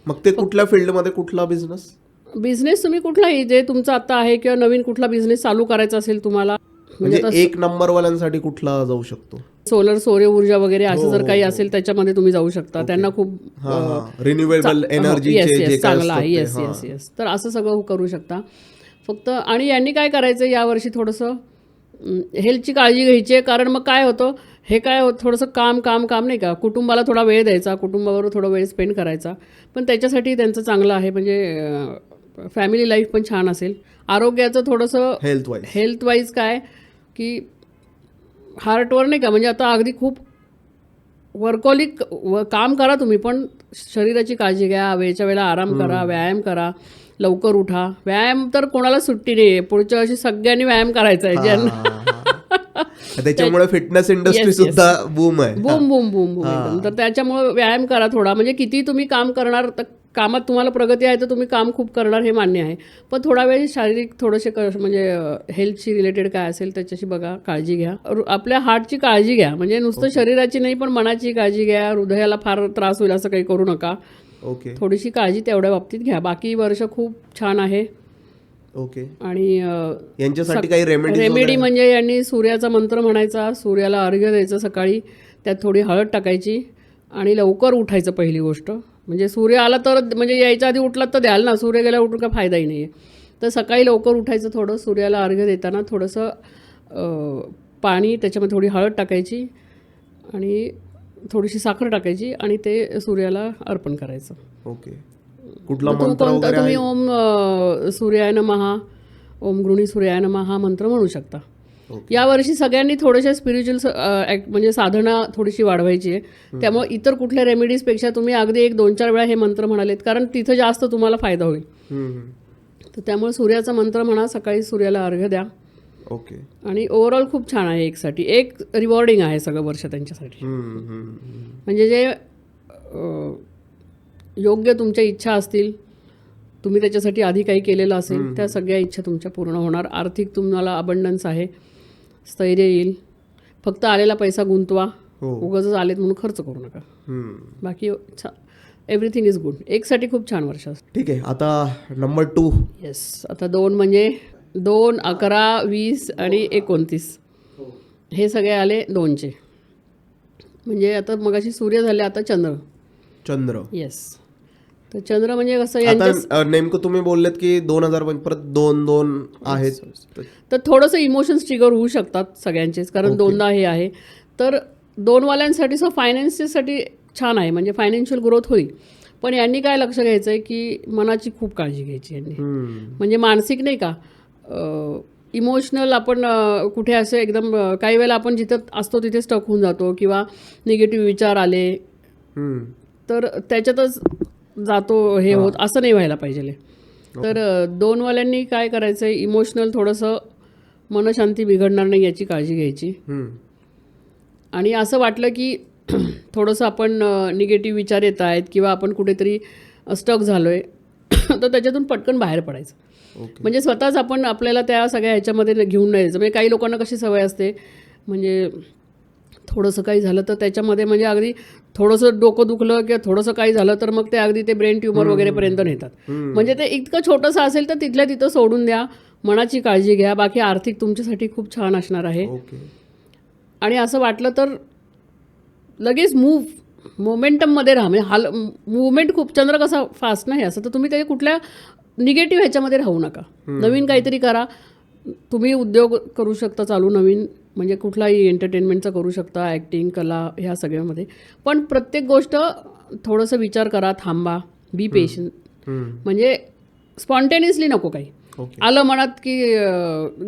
मग ते कुठल्या फील्डमध्ये, कुठला बिझनेस तुम्ही कुठलाही, जे तुमचं आता आहे, किंवा नवीन कुठला बिझनेस चालू करायचा असेल तुम्हाला, म्हणजे एक नंबर वाल्यांसाठी कुठला जाऊ शकतो? सोलर, सौर ऊर्जा वगैरे असं जर काही असेल त्याच्यामध्ये तुम्ही जाऊ शकता. त्यांना खूप रिन्युएबल एनर्जी चांगला आहे. Yes yes yes. तर असं सगळं करू शकता. फक्त आणि यांनी काय करायचं यावर्षी थोडंसं हेल्थची काळजी घ्यायची आहे. कारण मग काय होतं, हे काय होतं, थोडंसं काम काम काम नाही का, कुटुंबाला थोडा वेळ द्यायचा, कुटुंबाबरोबर थोडा वेळ स्पेंड करायचा. पण त्याच्यासाठी त्यांचं चांगलं आहे, म्हणजे फॅमिली लाईफ पण छान असेल. आरोग्याचं थोडंसं हेल्थ वाईज काय की हार्टवर नाही का, म्हणजे आता अगदी खूप वर्कॉलिक काम करा तुम्ही, पण शरीराची काळजी घ्या, वेळच्या वेळेला आराम करा, व्यायाम करा, लवकर उठा. व्यायाम तर कोणाला सुट्टी नाही आहे, पुढच्या वर्षी सगळ्यांनी व्यायाम करायचा आहे ज्यांना. त्याच्यामुळे फिटनेस इंडस्ट्री सुद्धा बूम आहे. बूम बूम बूम बूम एकदम. तर त्याच्यामुळे व्यायाम करा थोडा. म्हणजे किती तुम्ही काम करणार, तर कामात तुम्हाला प्रगती आहे तर तुम्ही काम खूप करणार हे मान्य आहे, पण थोडा वेळ शारीरिक थोडेसे म्हणजे हेल्थशी रिलेटेड काय असेल त्याच्याशी बघा, काळजी घ्या. आपल्या हार्टची काळजी घ्या, म्हणजे नुसतं शरीराची नाही पण मनाची काळजी घ्या. हृदयाला फार त्रास होईल असं काही करू नका. ओके. थोडीशी काळजी तेवढ्या बाबतीत घ्या. बाकी वर्ष खूप छान आहे. ओके. आणि यांच्यासाठी काही रेमेडी म्हणजे यांनी सूर्याचा मंत्र म्हणायचा, सूर्याला अर्घ्य द्यायचं सकाळी, त्यात थोडी हळद टाकायची आणि लवकर उठायचं पहिली गोष्ट. म्हणजे सूर्य आला तर, म्हणजे यायच्या आधी उठलात तर द्याल ना, सूर्य गेला उठून काय फायदाही नाही आहे. तर सकाळी लवकर उठायचं, थोडं सूर्याला अर्घ्य देताना थोडंसं पाणी, त्याच्यामध्ये थोडी हळद टाकायची आणि थोडीशी साखर टाकायची आणि ते सूर्याला अर्पण करायचं. ओके. कुठला मंत्र वगैरे तुम्ही ओम सूर्याय नमः, ओम गृणी सूर्याय नमः हा मंत्र म्हणू शकता. यावर्षी सगळ्यांनी थोडेसे स्पिरिच्युअल म्हणजे साधना थोडीशी वाढवायची आहे. त्यामुळे इतर कुठल्या रेमेडीजपेक्षा तुम्ही अगदी 1-2-4 वेळा हे मंत्र म्हणालेत, कारण तिथं जास्त तुम्हाला फायदा होईल. तर त्यामुळे सूर्याचा मंत्र म्हणा, सकाळी सूर्याला अर्घ्य द्या. ओके. आणि ओव्हरऑल खूप छान आहे. एकसाठी एक रिवॉर्डिंग आहे सगळं वर्ष त्यांच्यासाठी. म्हणजे जे योग्य तुमच्या इच्छा असतील, तुम्ही त्याच्यासाठी आधी काही केलेलं असेल, त्या सगळ्या इच्छा तुमच्या पूर्ण होणार. आर्थिक तुम्हाला अबंडन्स आहे, स्थैर्य येईल. फक्त आलेला पैसा गुंतवा, उगाचच आलेत म्हणून खर्च करू नका. बाकी एव्हरीथिंग इज गुड. एकसाठी खूप छान वर्ष असतं. ठीक आहे. आता नंबर 2. येस. आता 2 म्हणजे 2, 11, 20 आणि 29 हे सगळे आले 2चे. म्हणजे आता मगाशी सूर्य झाले, आता चंद्र. येस. तर चंद्र म्हणजे कसं, आता नेमकं तुम्ही बोललेत की 2000 परत 2 आहेत, तर थोडंसं इमोशन्स ट्रिगर होऊ शकतात सगळ्यांचेच, कारण 2दा हे आहे. तर 2 वाल्यांसाठी फायनान्ससाठी छान आहे, म्हणजे फायनान्शियल ग्रोथ होईल. पण यांनी काय लक्ष घ्यायचं आहे की मनाची खूप काळजी घ्यायची यांनी. म्हणजे मानसिक नाही का, इमोशनल आपण कुठे असे एकदम काही वेळेला आपण जिथं असतो तिथे स्टक होऊन जातो, किंवा निगेटिव्ह विचार आले तर त्याच्यातच जातो हे होत, असं नाही व्हायला पाहिजे. तर 2 वाल्यांनी काय करायचं आहे, इमोशनल थोडंसं मनशांती बिघडणार नाही याची काळजी घ्यायची. आणि असं वाटलं की थोडंसं आपण निगेटिव्ह विचार येत आहेत किंवा आपण कुठेतरी स्टक झालो आहे तर त्याच्यातून पटकन बाहेर पडायचं. म्हणजे स्वतःच आपण आपल्याला त्या सगळ्या ह्याच्यामध्ये घेऊन नाही जायचं. म्हणजे काही लोकांना कशी सवय असते, म्हणजे थोडंसं काही झालं तर त्याच्यामध्ये म्हणजे अगदी थोडंसं डोकं दुखलं किंवा थोडंसं काही झालं तर मग ते अगदी ते ब्रेन ट्युमर वगैरेपर्यंत नेतात. म्हणजे ते इतकं छोटंसं असेल तर तिथल्या तिथं सोडून द्या, मनाची काळजी घ्या. बाकी आर्थिक तुमच्यासाठी खूप छान असणार आहे. आणि असं वाटलं तर लगेच मोमेंटममध्ये राहा. म्हणजे मुवमेंट खूप, चंद्र कसा फास्ट नाही असं, तर तुम्ही ते कुठल्या निगेटिव्ह ह्याच्यामध्ये राहू नका. नवीन काहीतरी करा. तुम्ही उद्योग करू शकता चालू नवीन, म्हणजे कुठलाही एंटरटेनमेंटचा करू शकता, ॲक्टिंग, कला, ह्या सगळ्यामध्ये. पण प्रत्येक गोष्ट थोडंसं विचार करा, थांबा, बी पेशंट. म्हणजे स्पॉन्टेनियसली नको काही आलं मनात की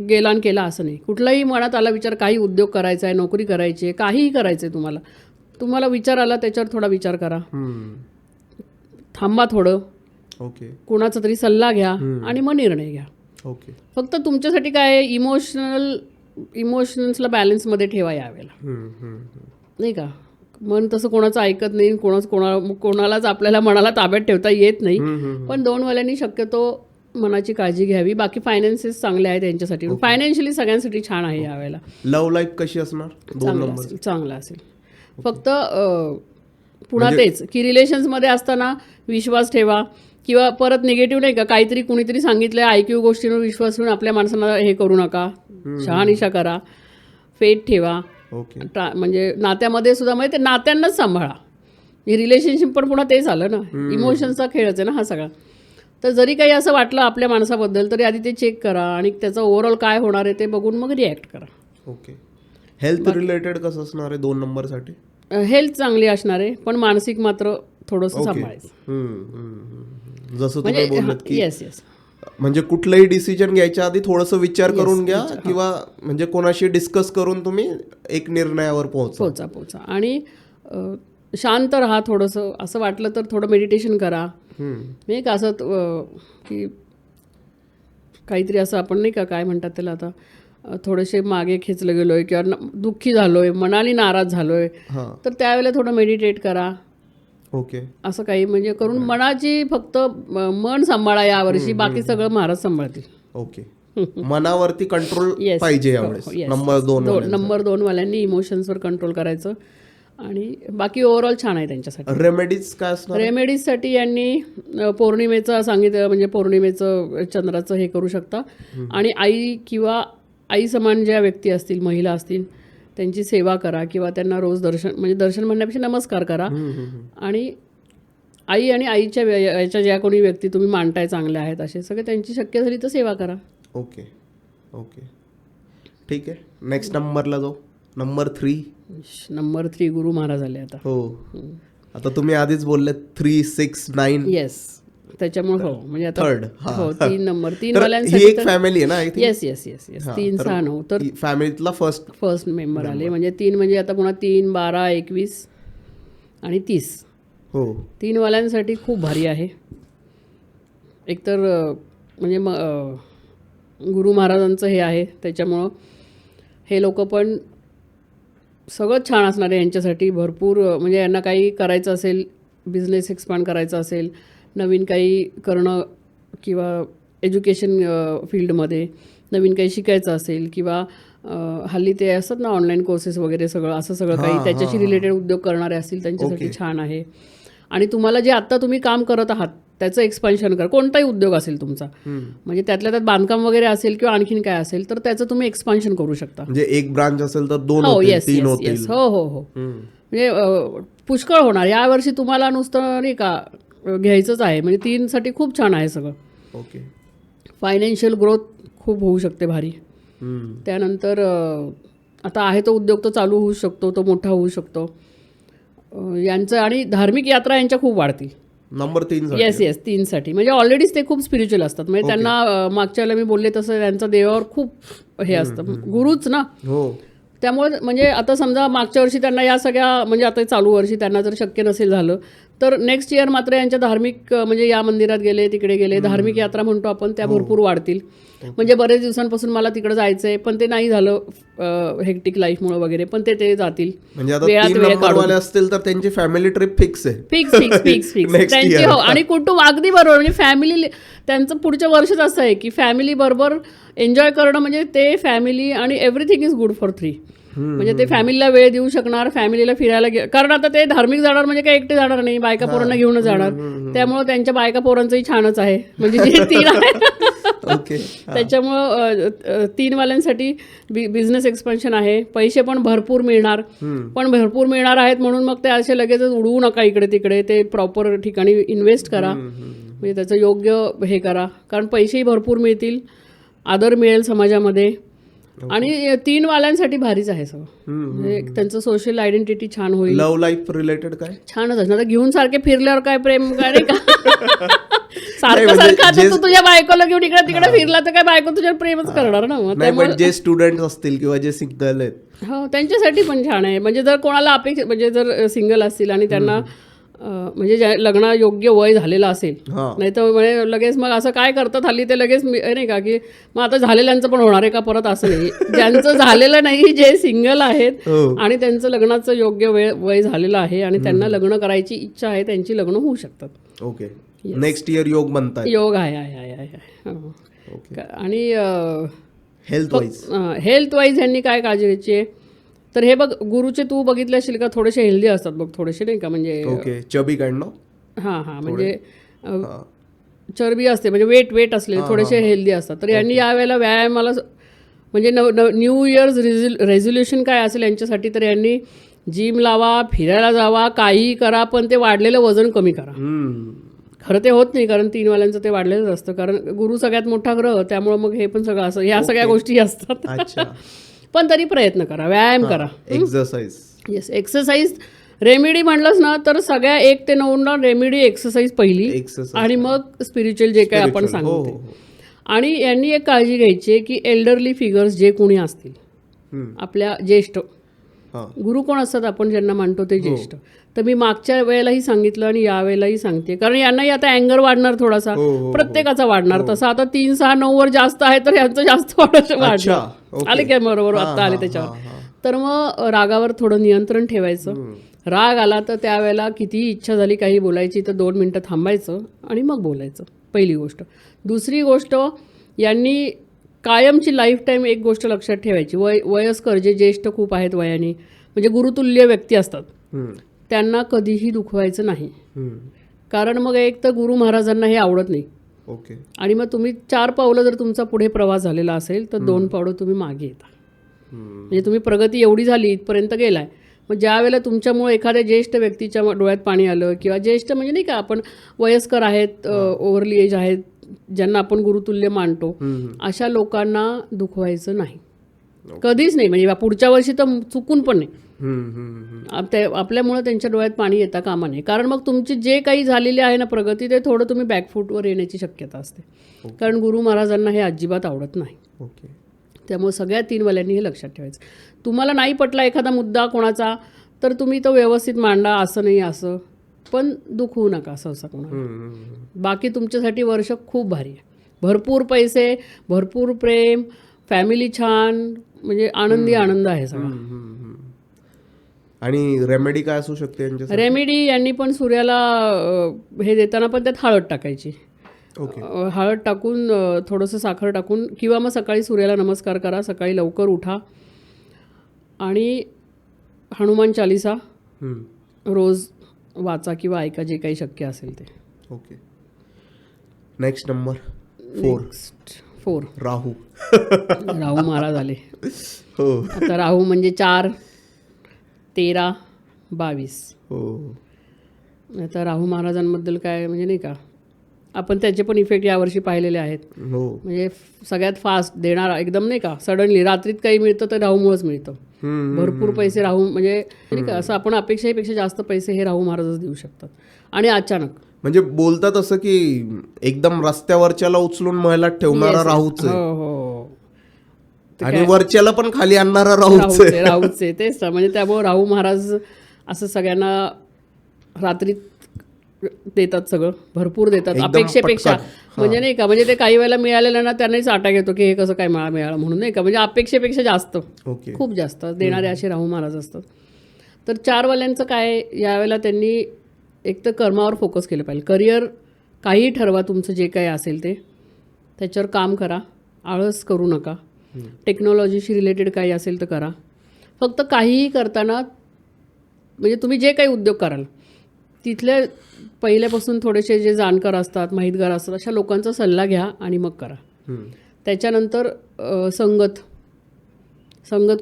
गेला आणि केला असं नाही. कुठलाही मनात आला विचार, काही उद्योग करायचा आहे, नोकरी करायची आहे, काहीही करायचं आहे तुम्हाला विचार आला त्याच्यावर थोडा विचार करा, थांबा थोडं, कोणाचा तरी सल्ला घ्या आणि मग निर्णय घ्या. फक्त तुमच्यासाठी काय, इमोशन्सला बॅलन्समध्ये ठेवा यावेळेला, नाही का. मन तसं कोणाचं ऐकत नाही, कोणालाच आपल्याला मनाला ताब्यात ठेवता येत नाही. पण 2 वाल्यांनी शक्यतो मनाची काळजी घ्यावी. बाकी फायनान्सेस चांगले आहेत त्यांच्यासाठी, फायनान्शियली सगळ्यांसाठी छान आहे यावेळेला. लव्ह लाईफ कशी असणार? चांगलं असेल. फक्त पुन्हा तेच की रिलेशन्समध्ये असताना विश्वास ठेवा, किंवा परत निगेटिव्ह नाही का, काहीतरी कुणीतरी सांगितलं IQ गोष्टींवर विश्वास ठेवून आपल्या माणसांना हे करू नका, शहानिशा करा, फेट ठेवा. ओके. म्हणजे नात्यामध्ये सुद्धा म्हणजे ते नात्यांनाच सांभाळा. हे रिलेशनशिप पण पुन्हा तेच आलं ना, इमोशन्सचा खेळच आहे ना हा सगळा. तर जरी काही असं वाटलं आपल्या माणसाबद्दल तरी आधी ते चेक करा आणि त्याचं ओव्हरऑल काय होणार आहे ते बघून मग रिॲक्ट करा. ओके. हेल्थ रिलेटेड कसं असणार आहे 2 नंबरसाठी? हेल्थ चांगली असणार आहे, पण मानसिक मात्र थोडंसं सांभाळायचं. जसं तुम्ही बोललात की येस येस, म्हणजे कुठलंही डिसिजन घ्यायच्या आधी थोडंसं विचार करून घ्या किंवा म्हणजे कोणाशी डिस्कस करून तुम्ही एक निर्णयावर पोचा आणि शांत राहा. थोडंसं असं वाटलं तर थोडं मेडिटेशन करा. नाही का असं की काहीतरी असं आपण नाही का काय म्हणतात त्याला आता, थोडेसे मागे खेचलं गेलोय किंवा दुःखी झालोय, मनाली नाराज झालोय, तर त्यावेळेला थोडं मेडिटेट करा. ओके. असं काही म्हणजे करून मनाची फक्त मन सांभाळा यावर्षी, बाकी सगळं महाराज सांभाळतील. ओके. मनावरती कंट्रोल पाहिजे यावेळेस. नंबर 2 वाल्यांनी इमोशन्सवर कंट्रोल करायचं आणि बाकी ओव्हरऑल छान आहे त्यांच्यासाठी. रेमेडीज काय असणार? रेमेडीजसाठी यांनी पौर्णिमेचं सांगितलं, म्हणजे पौर्णिमेचं चंद्राचं हे करू शकता आणि आई किंवा आई समान ज्या व्यक्ती असतील, महिला असतील, त्यांची सेवा करा किंवा त्यांना रोज दर्शन, म्हणजे दर्शन म्हणण्यापेक्षा नमस्कार करा. आणि आई आणि आईच्या याच्या ज्या कोणी व्यक्ती तुम्ही मानताय चांगल्या आहेत असे सगळे, त्यांची शक्य झाली तर सेवा करा. ओके. ओके, ठीक आहे. नेक्स्ट नंबरला जाऊ. नंबर 3. नंबर 3 गुरु महाराज आले आता. हो, आता तुम्ही आधीच बोलले 3, 6, 9. येस, त्याच्यामुळे हो म्हणजे आता थर्ड. हो 3 नंबर 3 ही वाल्यांसाठी एक फॅमिली आहे ना? येस येस येस येस 3, 6, 9 तर फॅमिलीतला फर्स्ट मेंबर आले. म्हणजे 3 म्हणजे आता पुन्हा 3, 12, 21 आणि 30. हो, 3 वाल्यांसाठी खूप भारी आहे. एकतर म्हणजे गुरु महाराजांचं हे आहे, त्याच्यामुळं हे लोक पण सगळं छान असणार आहे यांच्यासाठी. भरपूर म्हणजे यांना काही करायचं असेल, बिझनेस एक्सपांड करायचा असेल, नवीन काही करणं किंवा एज्युकेशन फील्डमध्ये नवीन काही शिकायचं असेल किंवा हल्ली ते असतात ना ऑनलाईन कोर्सेस वगैरे, सगळं असं सगळं काही त्याच्याशी रिलेटेड उद्योग करणारे असतील त्यांच्यासाठी छान आहे. आणि तुम्हाला जे आत्ता तुम्ही काम करत आहात त्याचं एक्सपान्शन करा. कोणताही उद्योग असेल तुमचा, म्हणजे त्यातल्या त्यात बांधकाम वगैरे असेल किंवा आणखीन काय असेल तर त्याचं तुम्ही एक्सपान्शन करू शकता. म्हणजे एक ब्रांच असेल तर 2 हो, होतील, येस 3 येस होतील. येस, हो हो हो. म्हणजे पुष्कळ होणार यावर्षी तुम्हाला. नुसतं नाही का घ्यायचंच आहे, म्हणजे 3 साठी खूप छान आहे सगळं. ओके. फायनान्शियल ग्रोथ खूप होऊ शकते भारी. त्यानंतर आता आहे तो उद्योग तो चालू होऊ शकतो, तो मोठा होऊ शकतो यांचं. आणि धार्मिक यात्रा यांच्या खूप वाढतील. नंबर 3. येस येस 3 साठी म्हणजे ऑलरेडीच ते खूप स्पिरिच्युअल असतात. म्हणजे त्यांना मागच्या वेळेला मी बोलले तसं त्यांचं देवावर खूप हे असतं, गुरुच ना. हो, त्यामुळे म्हणजे आता समजा मागच्या वर्षी त्यांना या सगळ्या, म्हणजे आता चालू वर्षी त्यांना जर शक्य नसेल झालं तर नेक्स्ट इयर मात्र यांच्या धार्मिक, म्हणजे या मंदिरात गेले, तिकडे गेले, धार्मिक यात्रा म्हणतो आपण, त्या भरपूर वाढतील. म्हणजे बरेच दिवसांपासून मला तिकडे जायचं आहे पण ते नाही झालं हेक्टिक लाईफमुळे वगैरे, पण ते जातील. म्हणजे आता 3 नंबरवाले असतील तर त्यांची फॅमिली ट्रिप फिक्स आहे. फिक्स फिक्स फिक्स फिक्स त्यांची. हो, आणि कुटुंब अगदी बरोबर. म्हणजे फॅमिली त्यांचं पुढच्या वर्षच असं आहे की फॅमिली बरोबर एन्जॉय करणं, म्हणजे ते फॅमिली आणि एव्हरीथिंग इज गुड फॉर 3. म्हणजे ते फॅमिलीला वेळ देऊ शकणार, फॅमिलीला फिरायला कारण आता ते धार्मिक जाणार म्हणजे काही एकटे जाणार नाही, बायका पोरांना घेऊनच जाणार. त्यामुळे त्यांच्या बायका पोरांचंही छानच आहे, म्हणजे जे 3 आहे. त्याच्यामुळं 3 वाल्यांसाठी बिझनेस एक्सपान्शन आहे. पैसे पण भरपूर मिळणार, पण भरपूर मिळणार आहेत म्हणून मग ते असे लगेचच उडवू नका इकडे तिकडे. ते प्रॉपर ठिकाणी इन्व्हेस्ट करा, म्हणजे त्याचं योग्य हे करा, कारण पैसेही भरपूर मिळतील, आदर मिळेल समाजामध्ये. आणि 3 वाल्यांसाठी भारीच आहे सगळं. म्हणजे त्यांचं सोशल आयडेंटिटी छान होईल. लव्ह लाईफ रिलेटेड काय छानच असणार. तर घेऊन सारखे फिरल्यावर काय प्रेम काय नाही का, सारखं सारखं आता तू तुझ्या बायकोला घेऊन इकडे तिकडे फिरला तर काय बायको तुझ्यावर प्रेमच करणार ना. त्यामुळे जे स्टुडंट असतील किंवा जे सिंगल आहेत, हो त्यांच्यासाठी पण छान आहे. म्हणजे जर कोणाला अपेक्षा, म्हणजे जर सिंगल असतील आणि त्यांना म्हणजे लग्न योग्य वय झालेलं असेल, नाही तर म्हणजे लगेच मग असं काय करतात हल्ली ते लगेच नाही का की मग आता झालेल्यांचं पण होणार आहे का परत, असं नाही. ज्यांचं झालेलं नाही, जे सिंगल आहेत आणि त्यांचं लग्नाचं योग्य वय झालेलं आहे आणि त्यांना लग्न करायची इच्छा आहे, त्यांची लग्न होऊ शकतात. ओके. नेक्स्ट इयर योग बनतात. योग आहे. आणि हेल्थ वाईज यांनी काय काळजी घ्यायची आहे तर हे बघ, गुरुचे तू बघितले असेल का, थोडेसे हेल्दी असतात बघ, थोडेसे नाही का, म्हणजे ओके, चबी काइंड. हां म्हणजे चरबी असते म्हणजे वेट असले थोडेसे हेल्दी असतात, तर यांनी यावेळेला व्यायामाला म्हणजे न्यू इयर्स रेझोल्युशन काय असेल यांच्यासाठी, तर यांनी जिम लावा, फिरायला जावा, काहीही करा, पण ते वाढलेलं वजन कमी करा. खरं ते होत नाही, कारण 3 वाल्यांचं ते वाढलेलंच असतं, कारण गुरु सगळ्यात मोठा ग्रह, त्यामुळं मग हे पण सगळं असं ह्या सगळ्या गोष्टी असतात. पण तरी प्रयत्न करा, व्यायाम करा, एक्सरसाइज. Yes, exercise. रेमेडी म्हणलंच ना तर सगळ्या 1 ते 9 रेमेडी एक्सरसाइज पहिली, आणि मग स्पिरिच्युअल जे काय आपण सांगतो. आणि यांनी एक काळजी घ्यायची की एल्डरली फिगर्स जे कोणी असतील, आपल्या ज्येष्ठ गुरु कोण असतात आपण ज्यांना मानतो ते ज्येष्ठ, तर मी मागच्या वेळेलाही सांगितलं आणि यावेळेलाही सांगते, कारण यांनाही आता अँगर वाढणार थोडासा, प्रत्येकाचा वाढणार तसा. आता 3, 6, 9 वर जास्त आहे तर यांचं जास्त वाढणार. आले काय बरोबर, आता आले त्याच्यावर. तर मग रागावर थोडं नियंत्रण ठेवायचं. राग आला तर त्यावेळेला कितीही इच्छा झाली काही बोलायची तर 2 मिनटं थांबायचं आणि मग बोलायचं, पहिली गोष्ट. दुसरी गोष्ट, यांनी कायमची लाईफ टाईम एक गोष्ट लक्षात ठेवायची, वयस्कर जे ज्येष्ठ खूप आहेत वयाने, म्हणजे गुरुतुल्य व्यक्ती असतात, त्यांना कधीही दुखवायचं नाही. कारण मग एक तर गुरु महाराजांना हे आवडत नाही. आणि मग तुम्ही 4 पावलं जर तुमचा पुढे प्रवास झालेला असेल तर 2 पावलं तुम्ही मागे येता. म्हणजे तुम्ही प्रगती एवढी झाली इथपर्यंत गेलाय, मग ज्या वेळेला तुमच्यामुळे एखाद्या ज्येष्ठ व्यक्तीच्या डोळ्यात पाणी आलं, किंवा ज्येष्ठ म्हणजे नाही का आपण वयस्कर आहेत, ओव्हरली एज आहेत, ज्यांना आपण गुरुतुल्य मानतो, अशा लोकांना दुखवायचं नाही, कधीच नाही. म्हणजे पुढच्या वर्षी तर चुकून पण नाही. आपल्यामुळे त्यांच्या डोळ्यात पाणी येता कामा नये, कारण मग तुमची जे काही झालेली आहे ना प्रगती, ते थोडं तुम्ही बॅकफूटवर येण्याची शक्यता असते. कारण गुरु महाराजांना हे अजिबात आवडत नाही. त्यामुळे सगळ्या 3 वाल्यांनी हे लक्षात ठेवायचं. तुम्हाला नाही पटला एखादा मुद्दा कोणाचा, तर तुम्ही तो व्यवस्थित मांडा, असं नाही असं, पण दुख होऊ नका सहसा कोणाला. बाकी तुमच्यासाठी वर्ष खूप भारी आहे. भरपूर पैसे, भरपूर प्रेम, फॅमिली छान, म्हणजे आनंदी आनंद आहे सगळा. आणि रेमेडी काय असू शकते? रेमेडी यांनी पण सूर्याला हे देताना पण त्यात हळद टाकायची. हळद टाकून थोडंसं साखर टाकून, किंवा मग सकाळी सूर्याला नमस्कार करा, सकाळी लवकर उठा आणि हनुमान चालिसा रोज वाचा किंवा ऐका, जे काही शक्य असेल ते. नेक्स्ट नंबर 4 राहू. राहू महाराज आले. आता राहू म्हणजे 4, 13, 22. आता राहू महाराजांबद्दल काय म्हणजे नाही का, आपण त्याचे पण इफेक्ट यावर्षी पाहिलेले आहेत. म्हणजे सगळ्यात फास्ट देणारा, एकदम नाही का सडनली रात्रीत काही मिळतं तर राहूमुळेच मिळतं. भरपूर पैसे राहू, म्हणजे नाही का असं आपण अपेक्षेपेक्षा जास्त पैसे हे राहू महाराजच देऊ शकतात. आणि अचानक म्हणजे बोलतात असं की एकदम रस्त्यावरच्याला उचलून महलात ठेवणारा राहूच आणि वरच्याला पण खाली आणणारा राहूच आहे. तेच म्हणजे त्यामुळे राहू महाराज असं सगळ्यांना रात्रीत देतात, सगळं भरपूर देतात अपेक्षेपेक्षा. म्हणजे नाही का, म्हणजे ते काही वेळेला मिळालेलं ना त्यांनाही चाटा घेतो की हे कसं काय मिळालं म्हणून, नाही का, म्हणजे अपेक्षेपेक्षा जास्त, खूप जास्त देणारे असे राहू महाराज असतात. तर 4 वाल्यांचं काय, यावेळेला त्यांनी एक तर कर्मावर फोकस केलं पाहिजे. करिअर काहीही ठरवा, तुमचं जे काही असेल ते त्याच्यावर काम करा, आळस करू नका. टेक्नॉलॉजीशी रिलेटेड काही असेल तर करा. फक्त काहीही करताना म्हणजे तुम्ही जे काही उद्योग कराल तिथले पहिल्यापासून थोडेसे जे जाणकार असतात, माहितगार असतात, अशा लोकांचा सल्ला घ्या आणि मग करा. त्याच्यानंतर संगत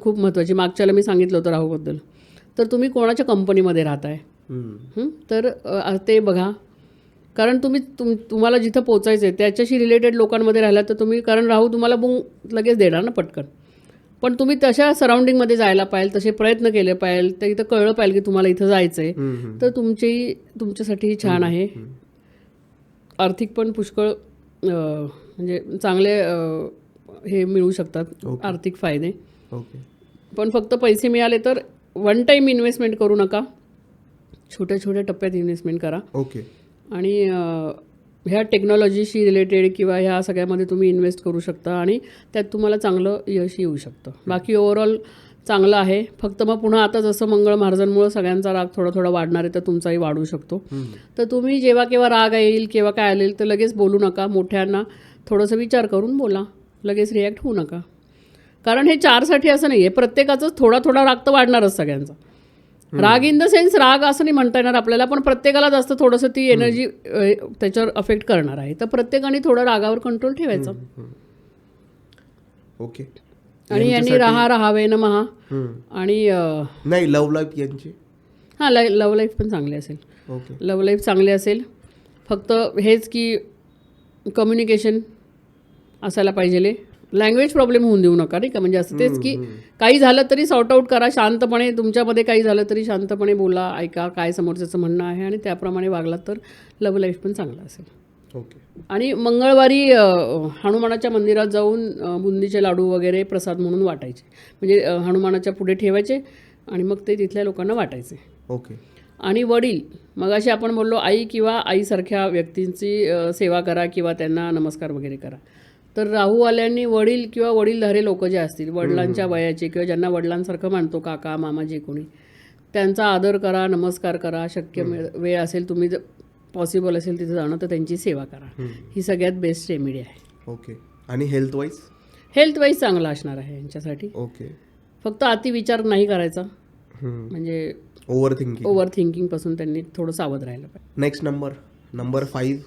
खूप महत्त्वाची. मागच्याला मी सांगितलं होतं राहूबद्दल. तर तुम्ही कोणाच्या कंपनीमध्ये राहताय तर ते बघा, कारण तुम्हाला जिथं पोचायचं आहे त्याच्याशी रिलेटेड लोकांमध्ये राहिला तर तुम्ही, कारण राहू तुम्हाला लगेच देणार ना पटकन, पण तुम्ही तशा सराउंडिंगमध्ये जायला पाहिजे, तसे प्रयत्न केले पाहिजे, तर इथं कळलं पाहिजे की तुम्हाला इथं जायचं आहे, तर तुमच्यासाठीही छान आहे. आर्थिक पण पुष्कळ म्हणजे चांगले हे मिळू शकतात आर्थिक फायदे. पण फक्त पैसे मिळाले तर वन टाईम इन्व्हेस्टमेंट करू नका, छोट्या छोट्या टप्प्यात इन्व्हेस्टमेंट करा. आणि ह्या टेक्नॉलॉजीशी रिलेटेड किंवा ह्या सगळ्यामध्ये तुम्ही इन्व्हेस्ट करू शकता आणि त्यात तुम्हाला चांगलं यश येऊ शकतं. बाकी ओव्हरऑल चांगलं आहे. फक्त मग पुन्हा आता जसं मंगळ महाराजांमुळे सगळ्यांचा राग थोडा थोडा वाढणार आहे, तर तुमचाही वाढू शकतो. तर तुम्ही जेव्हा केव्हा राग येईल किंवा काय आलेल तर लगेच बोलू नका. मोठ्यांना थोडंसं विचार करून बोला, लगेच रिॲक्ट होऊ नका. कारण हे 4साठी असं नाही आहे, प्रत्येकाचंच थोडा थोडा राग तर वाढणारच सगळ्यांचा. राग इन द सेन्स राग असं नाही म्हणता येणार आपल्याला, पण प्रत्येकाला जास्त थोडंसं ती एनर्जी त्याच्यावर अफेक्ट करणार आहे. तर प्रत्येकाने थोडं रागावर कंट्रोल ठेवायचा. ओके. आणि यांनी राहावे न महा. आणि नाही लव्ह लाईफ यांची हां लव्ह लाईफ पण चांगली असेल. ओके. लव्ह लाईफ चांगली असेल. फक्त हेच की कम्युनिकेशन असायला पाहिजे. लँग्वेज प्रॉब्लेम होऊन देऊ नका, नाही का. म्हणजे असं तेच की काही झालं तरी सॉर्ट आऊट करा शांतपणे. तुमच्यामध्ये काही झालं तरी शांतपणे बोला, ऐका काय समोरच्याचं म्हणणं आहे आणि त्याप्रमाणे वागलात तर लव्ह लाईफ पण चांगलं असेल. ओके. आणि मंगळवारी हनुमानाच्या मंदिरात जाऊन बुंदीचे लाडू वगैरे प्रसाद म्हणून वाटायचे. म्हणजे हनुमानाच्या पुढे ठेवायचे आणि मग ते तिथल्या लोकांना वाटायचे. ओके. आणि वडील, मग अशी आपण बोललो आई किंवा आईसारख्या व्यक्तींची सेवा करा किंवा त्यांना नमस्कार वगैरे करा. तर राहूवाल्यांनी वडील किंवा वडीलधारे लोक जे असतील, वडिलांच्या वयाचे किंवा ज्यांना वडिलांसारखं मानतो, काका मामा जे कोणी, त्यांचा आदर करा, नमस्कार करा. शक्य वेळ असेल, तुम्ही जर पॉसिबल असेल तिथे जाणं तर त्यांची सेवा करा. ही सगळ्यात बेस्ट रेमेडी आहे. ओके. आणि हेल्थ वाईज चांगला असणार आहे यांच्यासाठी. ओके. फक्त अतिविचार नाही करायचा, म्हणजे ओव्हर थिंकिंगपासून त्यांनी थोडं सावध राहायला पाहिजे. नेक्स्ट नंबर 5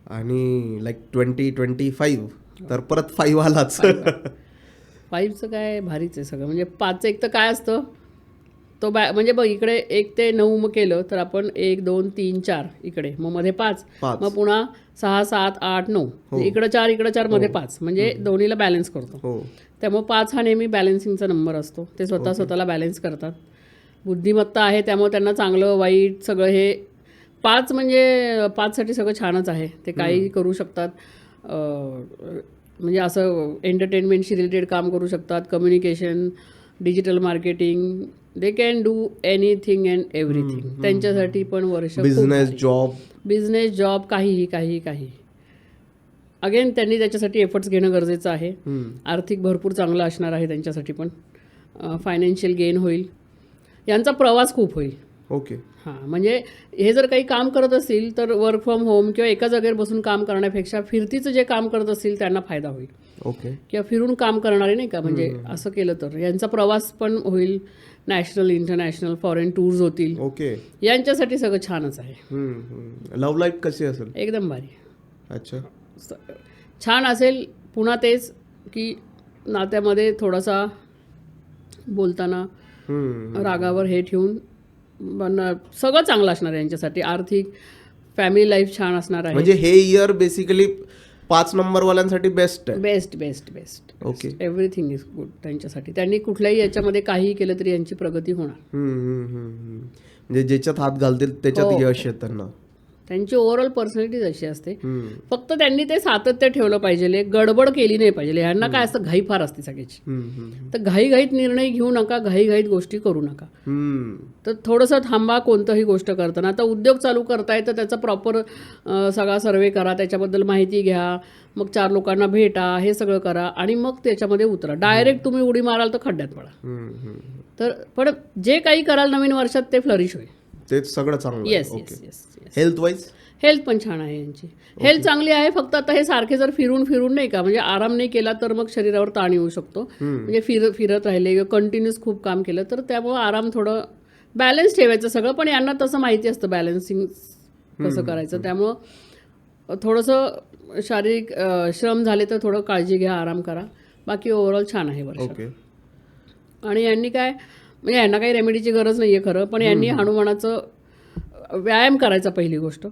आणि लाईक 2025 तर परत 5 आलाच. 5चं काय भारीच आहे सगळं. म्हणजे 5चं एक तर काय असतं तो म्हणजे बघ इकडे 1 ते 9 मग केलं तर आपण 1 2 3 4 इकडे, मग मध्ये 5, मग पुन्हा 6 7 8 9, इकडं 4 इकडं 4 मध्ये 5, म्हणजे दोन्हीला बॅलन्स करतो. त्यामुळे 5 हा नेहमी बॅलन्सिंगचा नंबर असतो. ते स्वतःला बॅलन्स करतात. बुद्धिमत्ता आहे त्यामुळे त्यांना चांगलं वाईट सगळं हे 5 म्हणजे 5साठी सगळं छानच आहे. ते काही करू शकतात. म्हणजे असं एंटरटेनमेंटशी रिलेटेड काम करू शकतात, communication, digital marketing, they can do anything and everything. त्यांच्यासाठी पण वर्ष बिझनेस जॉब काही अगेन त्यांनी त्याच्यासाठी एफर्ट्स घेणं गरजेचं आहे. आर्थिक भरपूर चांगलं असणार आहे त्यांच्यासाठी पण. फायनान्शियल गेन होईल. यांचा प्रवास खूप होईल. ओके. हां, म्हणजे हे जर काही काम करत असतील तर वर्क फ्रॉम होम किंवा एका जागेवर बसून काम करण्यापेक्षा फिरतीचं जे काम करत असतील त्यांना फायदा होईल. ओके. किंवा फिरून काम करणारे, नाही का, म्हणजे असं केलं तर यांचा प्रवास पण होईल. नॅशनल इंटरनॅशनल फॉरेन टूर्स होतील. ओके. यांच्यासाठी सगळं छानच आहे. लव्ह लाईफ कशी असेल? एकदम भारी. अच्छा. छान असेल. पुन्हा तेच की नात्यामध्ये थोडासा बोलताना रागावर हे ठेवून पण सगळं चांगलं असणार आहे यांच्यासाठी. आर्थिक फॅमिली लाईफ छान असणार आहे. म्हणजे हे इयर बेसिकली 5 नंबरवाल्यांसाठी बेस्ट आहे. Best. Okay. Everything is good त्यांच्यासाठी. त्यांनी कुठल्याही याच्यामध्ये काहीही केलं तरी यांची प्रगती होणार. म्हणजे ज्याच्यात हात घालतील त्याच्यात यश येतं त्यांना. त्यांची ओव्हरऑल पर्सनॅलिटीज अशी असते. फक्त त्यांनी ते सातत्य ठेवलं पाहिजे, गडबड केली नाही पाहिजे. ह्यांना काय असतं, घाई फार असते सगळ्याची. तर घाईघाईत निर्णय घेऊ नका, घाईघाईत गोष्टी करू नका. तर थोडंसं थांबा कोणतंही गोष्ट करताना. आता उद्योग चालू करताय तर त्याचा प्रॉपर सगळा सर्वे करा, त्याच्याबद्दल माहिती घ्या, मग 4 लोकांना भेटा, हे सगळं करा आणि मग त्याच्यामध्ये उतरा. डायरेक्ट तुम्ही उडी माराल तर खड्ड्यात पडा. तर पण जे काही कराल नवीन वर्षात ते फ्लरिश होईल. ते सगळं चांगलं. येस. हेल्थ पण छान आहे यांची. हेल्थ चांगली आहे. फक्त आता हे सारखे जर फिरून नाही का, म्हणजे आराम नाही केला तर मग शरीरावर ताण येऊ शकतो. म्हणजे फिरत राहिले किंवा कंटिन्यूस खूप काम केलं तर त्यामुळे आराम, थोडं बॅलन्स ठेवायचं सगळं. पण यांना तसं माहिती असतं बॅलन्सिंग कसं करायचं. त्यामुळं थोडंसं शारीरिक श्रम झाले तर थोडं काळजी घ्या, आराम करा. बाकी ओव्हरऑल छान आहे वर्ष. आणि यांनी काय, म्हणजे यांना काही रेमेडीची गरज नाही आहे खरं, पण यांनी हनुमानाचं व्यायाम करायचा पहिली गोष्ट.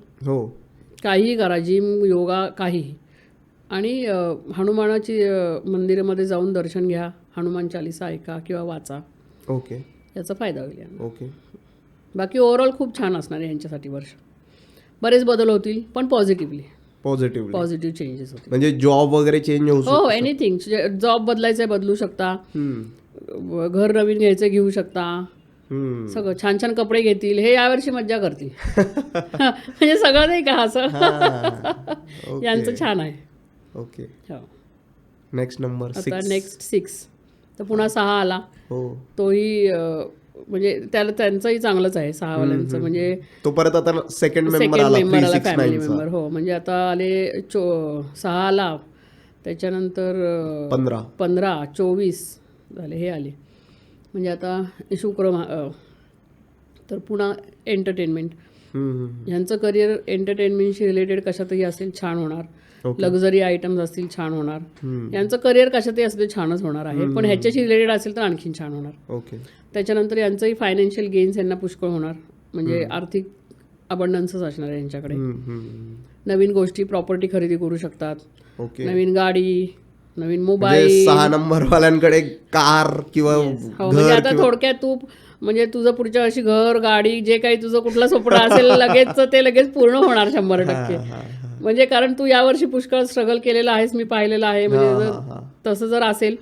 काहीही करा, जिम, योगा, काहीही. आणि हनुमानाची मंदिरामध्ये जाऊन दर्शन घ्या, हनुमान चालीसा ऐका किंवा वाचा. ओके. याचा फायदा होईल यांना. ओके. बाकी ओव्हरऑल खूप छान असणार आहे यांच्यासाठी वर्ष. बरेच बदल होतील पण पॉझिटिव्ह चेंजेस होतील. म्हणजे जॉब वगैरे चेंज होऊ शकतो. एनिथिंग. जॉब बदलायचं बदलू शकता, घर नवीन घ्यायचं घेऊ शकता, सगळं. छान कपडे घेतील, हे यावर्षी मज्जा करतील. म्हणजे सगळं नाही का असं. यांचं छान आहे. ओके. नेक्स्ट नंबर 6 तर पुन्हा 6 आला. तोही म्हणजे त्यांचंही चांगलंच आहे 6 वाल्यांचं. म्हणजे तो परत आता सेकंड मेंबर आला फॅमिली मेंबर. हो, म्हणजे आता आले 6 आला, त्याच्यानंतर 15 24 झाले, हे आले. म्हणजे आता तर पुन्हा एंटरटेनमेंट, हम्म. ह्यांचं करिअर एंटरटेनमेंटशी रिलेटेड कशातही असेल छान होणार. Okay. लक्झरी आयटम्स असतील छान होणार. यांचं करिअर कशातही असेल छानच होणार आहे, पण ह्याच्याशी रिलेटेड असेल तर आणखीन छान होणार. ओके. त्याच्यानंतर यांचंही फायनान्शियल गेन्स यांना पुष्कळ होणार, म्हणजे आर्थिक अबंडन्सच असणार आहे यांच्याकडे. नवीन गोष्टी, प्रॉपर्टी खरेदी करू शकतात, ओके. नवीन गाडी, नवीन म्हणजे मोबाईल. 6 नंबर वाल्यांकडे कार किंवा म्हणजे घर आता थोडक्यात तू म्हणजे तुझं पुढच्या वर्षी घर, गाडी, जे काही तुझं कुठलं स्वप्न असेल लगेच ते लगेच पूर्ण होणार 100%. म्हणजे कारण तू यावर्षी पुष्कळ स्ट्रगल केलेलं आहेस, मी पाहिलेलं आहे. म्हणजे तसं जर असेल